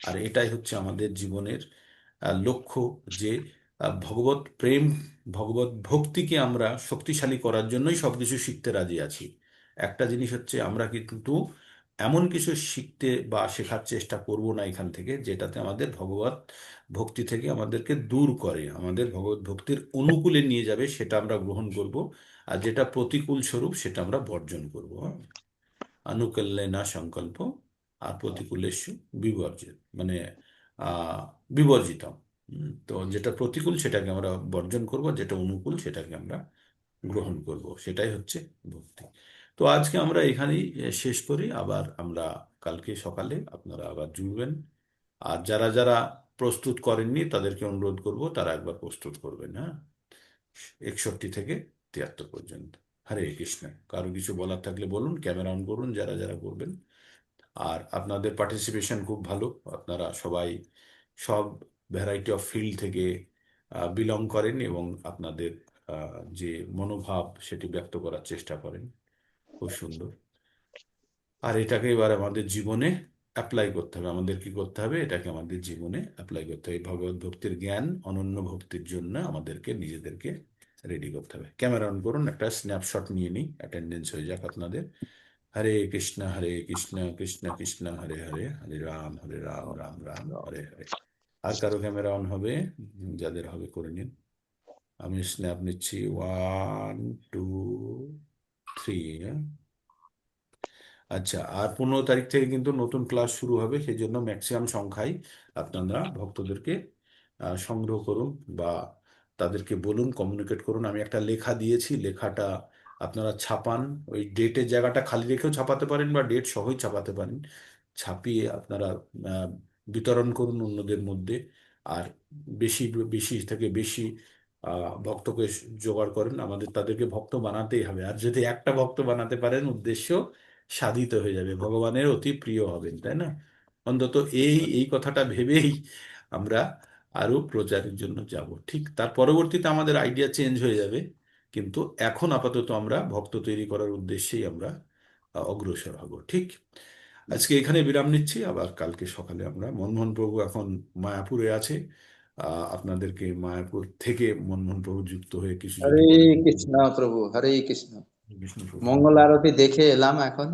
আর এটাই হচ্ছে আমাদের জীবনের লক্ষ্য, যে ভগবত প্রেম, ভগবত ভক্তিকে আমরা শক্তিশালী করার জন্যই সবকিছু শিখতে রাজি আছি। একটা জিনিস হচ্ছে আমরা কিন্তু এমন কিছু শিখতে বা শেখার চেষ্টা করব না এখান থেকে যেটাতে আমাদের ভগবত ভক্তি থেকে আমাদেরকে দূর করে, আমাদের ভগবত ভক্তির অনুকূলে নিয়ে যাবে, সেটা আমরা গ্রহণ করব। আর যেটা প্রতিকূল স্বরূপ সেটা আমরা বর্জন করব। অনুকূলে না সংকল্প আর প্রতিকূলেষু বিবর্জিত, মানে আহ বিবর্জিত। তো যেটা প্রতিকূল সেটাকে আমরা বর্জন করব, যেটা অনুকূল সেটাকে আমরা গ্রহণ করব, সেটাই হচ্ছে ভক্তি। তো আজকে আমরা এখানেই শেষ করি। আবার আমরা কালকে সকালে আপনারা আবার জুড়বেন। আর যারা যারা প্রস্তুত করেননি তাদেরকে অনুরোধ করব তারা একবার প্রস্তুত করবেন। হ্যাঁ, 61 থেকে 73 পর্যন্ত। হরে কৃষ্ণ। কারো কিছু বলার থাকলে বলুন, ক্যামেরা অন করুন যারা যারা করবেন। আর আপনাদের পার্টিসিপেশন খুব ভালো, আপনারা সবাই সব ভ্যারাইটি অফ ফিল্ড থেকে বিলং করেন এবং আপনাদের যে মনোভাব সেটি ব্যক্ত করার চেষ্টা করেন। খুব সুন্দর। আর এটাকে এবার আমাদের জীবনে অ্যাপ্লাই করতে হবে। আমাদের কি করতে হবে? এটাকে আমাদের জীবনে অ্যাপ্লাই করতে হবে। ভগবত ভক্তির জ্ঞান, অনন্য ভক্তির জন্য আমাদেরকে নিজেদেরকে রেডি করতে হবে। ক্যামেরা অন করুন, একটা স্ন্যাপশট নিয়ে নিই, অ্যাটেন্ডেন্স হয়ে যাক আপনাদের। হরে কৃষ্ণ কৃষ্ণ কৃষ্ণ হরে হরে, হরে রাম রাম রাম হরে হরে। আর কারো ক্যামেরা অন হবে? যাদের হবে করে নিন। আমি স্ন্যাপ নিচ্ছি, 1 2 3। আচ্ছা, আর 15 তারিখ থেকে কিন্তু নতুন ক্লাস শুরু হবে, সেই জন্য ম্যাক্সিমাম সংখ্যায় আপনারা ভক্তদেরকে সংগ্রহ করুন বা তাদেরকে বলুন, কমিউনিকেট করুন। আমি একটা লেখা দিয়েছি, লেখাটা আপনারা ছাপান। ওই ডেটের জায়গাটা খালি রেখেও ছাপাতে পারেন বা ডেট সহই ছাপাতে পারেন। ছাপিয়ে আপনারা আহ, বিতরণ করুন অন্যদের মধ্যে। আর বেশি বেশি থেকে বেশি ভক্তকে জোগাড় করেন। আমাদের তাদেরকে ভক্ত বানাতেই হবে, আর যদি একটা ভক্ত বানাতে পারেন উদ্দেশ্য সাধিত হয়ে যাবে, ভগবানের অতি প্রিয় হবেন, তাই না? অন্তত এই এই কথাটা ভেবেই আমরা আরো প্রচারের জন্য যাব। ঠিক তার পরবর্তীতে আমাদের আইডিয়া চেঞ্জ হয়ে যাবে, কিন্তু এখন আপাতত আমরা ভক্ত তৈরি করার উদ্দেশ্যেই আমরা অগ্রসর হব। ঠিক, আজকে এখানে বিরাম নিচ্ছি। আবার কালকে সকালে আমরা, মনমোহন প্রভু এখন মায়াপুরে আছে, আপনাদেরকে মায়াপুর থেকে মনমোহন প্রভু যুক্ত হয়ে কিছু যদি হরে বলেন। কৃষ্ণ প্রভু, হরে কৃষ্ণ। বিষ্ণু প্রভু, মঙ্গল আরতি দেখে এলাম এখন।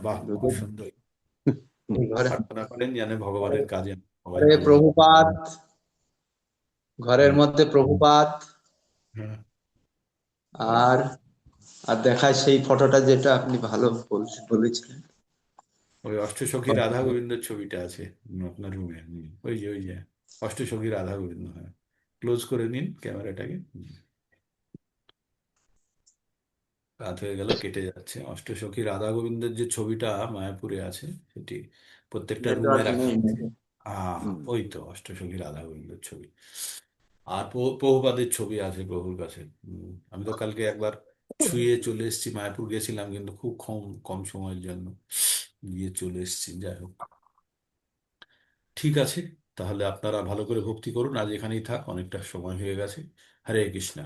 বাহ, ঢুকে খুব সুন্দর। ঘরে প্রার্থনা করেন যেন ভগবানের কাজে সবাই ঘরে ভালো। প্রভুপাদ, ঘরের হ্যাঁ, মধ্যে প্রভুপাদ। হ্যাঁ। আর আর দেখায় সেই ফটোটা যেটা আপনি ভালো বলেছিলেন। ওই অষ্টসখী রাধা গোবিন্দের ছবিটা আছে আপনার রুমে। ওই যে অষ্টসখী রাধা গোবিন্দ। হ্যাঁ, ক্লোজ করে নিন ক্যামেরাটাকে। রাত হয়ে গেল, কেটে যাচ্ছে। অষ্টসখী রাধা গোবিন্দের যে ছবিটা মায়াপুরে আছে, সেটি প্রত্যেকটা রুমে নেটওয়ার্ক রাখা নেই। আছে। ওই তো অষ্টসখী রাধা গোবিন্দের ছবি। আর প্রভুপাদের ছবি আছে প্রভুর কাছে। আমি তো কালকে একবার ছুঁয়ে চলে এসেছি, মায়াপুর গেছিলাম কিন্তু খুব কম কম সময়ের জন্য গিয়ে চলে এসেছি। যাই হোক, ঠিক আছে, তাহলে আপনারা ভালো করে ভক্তি করুন। আজ এখানেই থাক, অনেকটা সময় হয়ে গেছে। হরে কৃষ্ণ।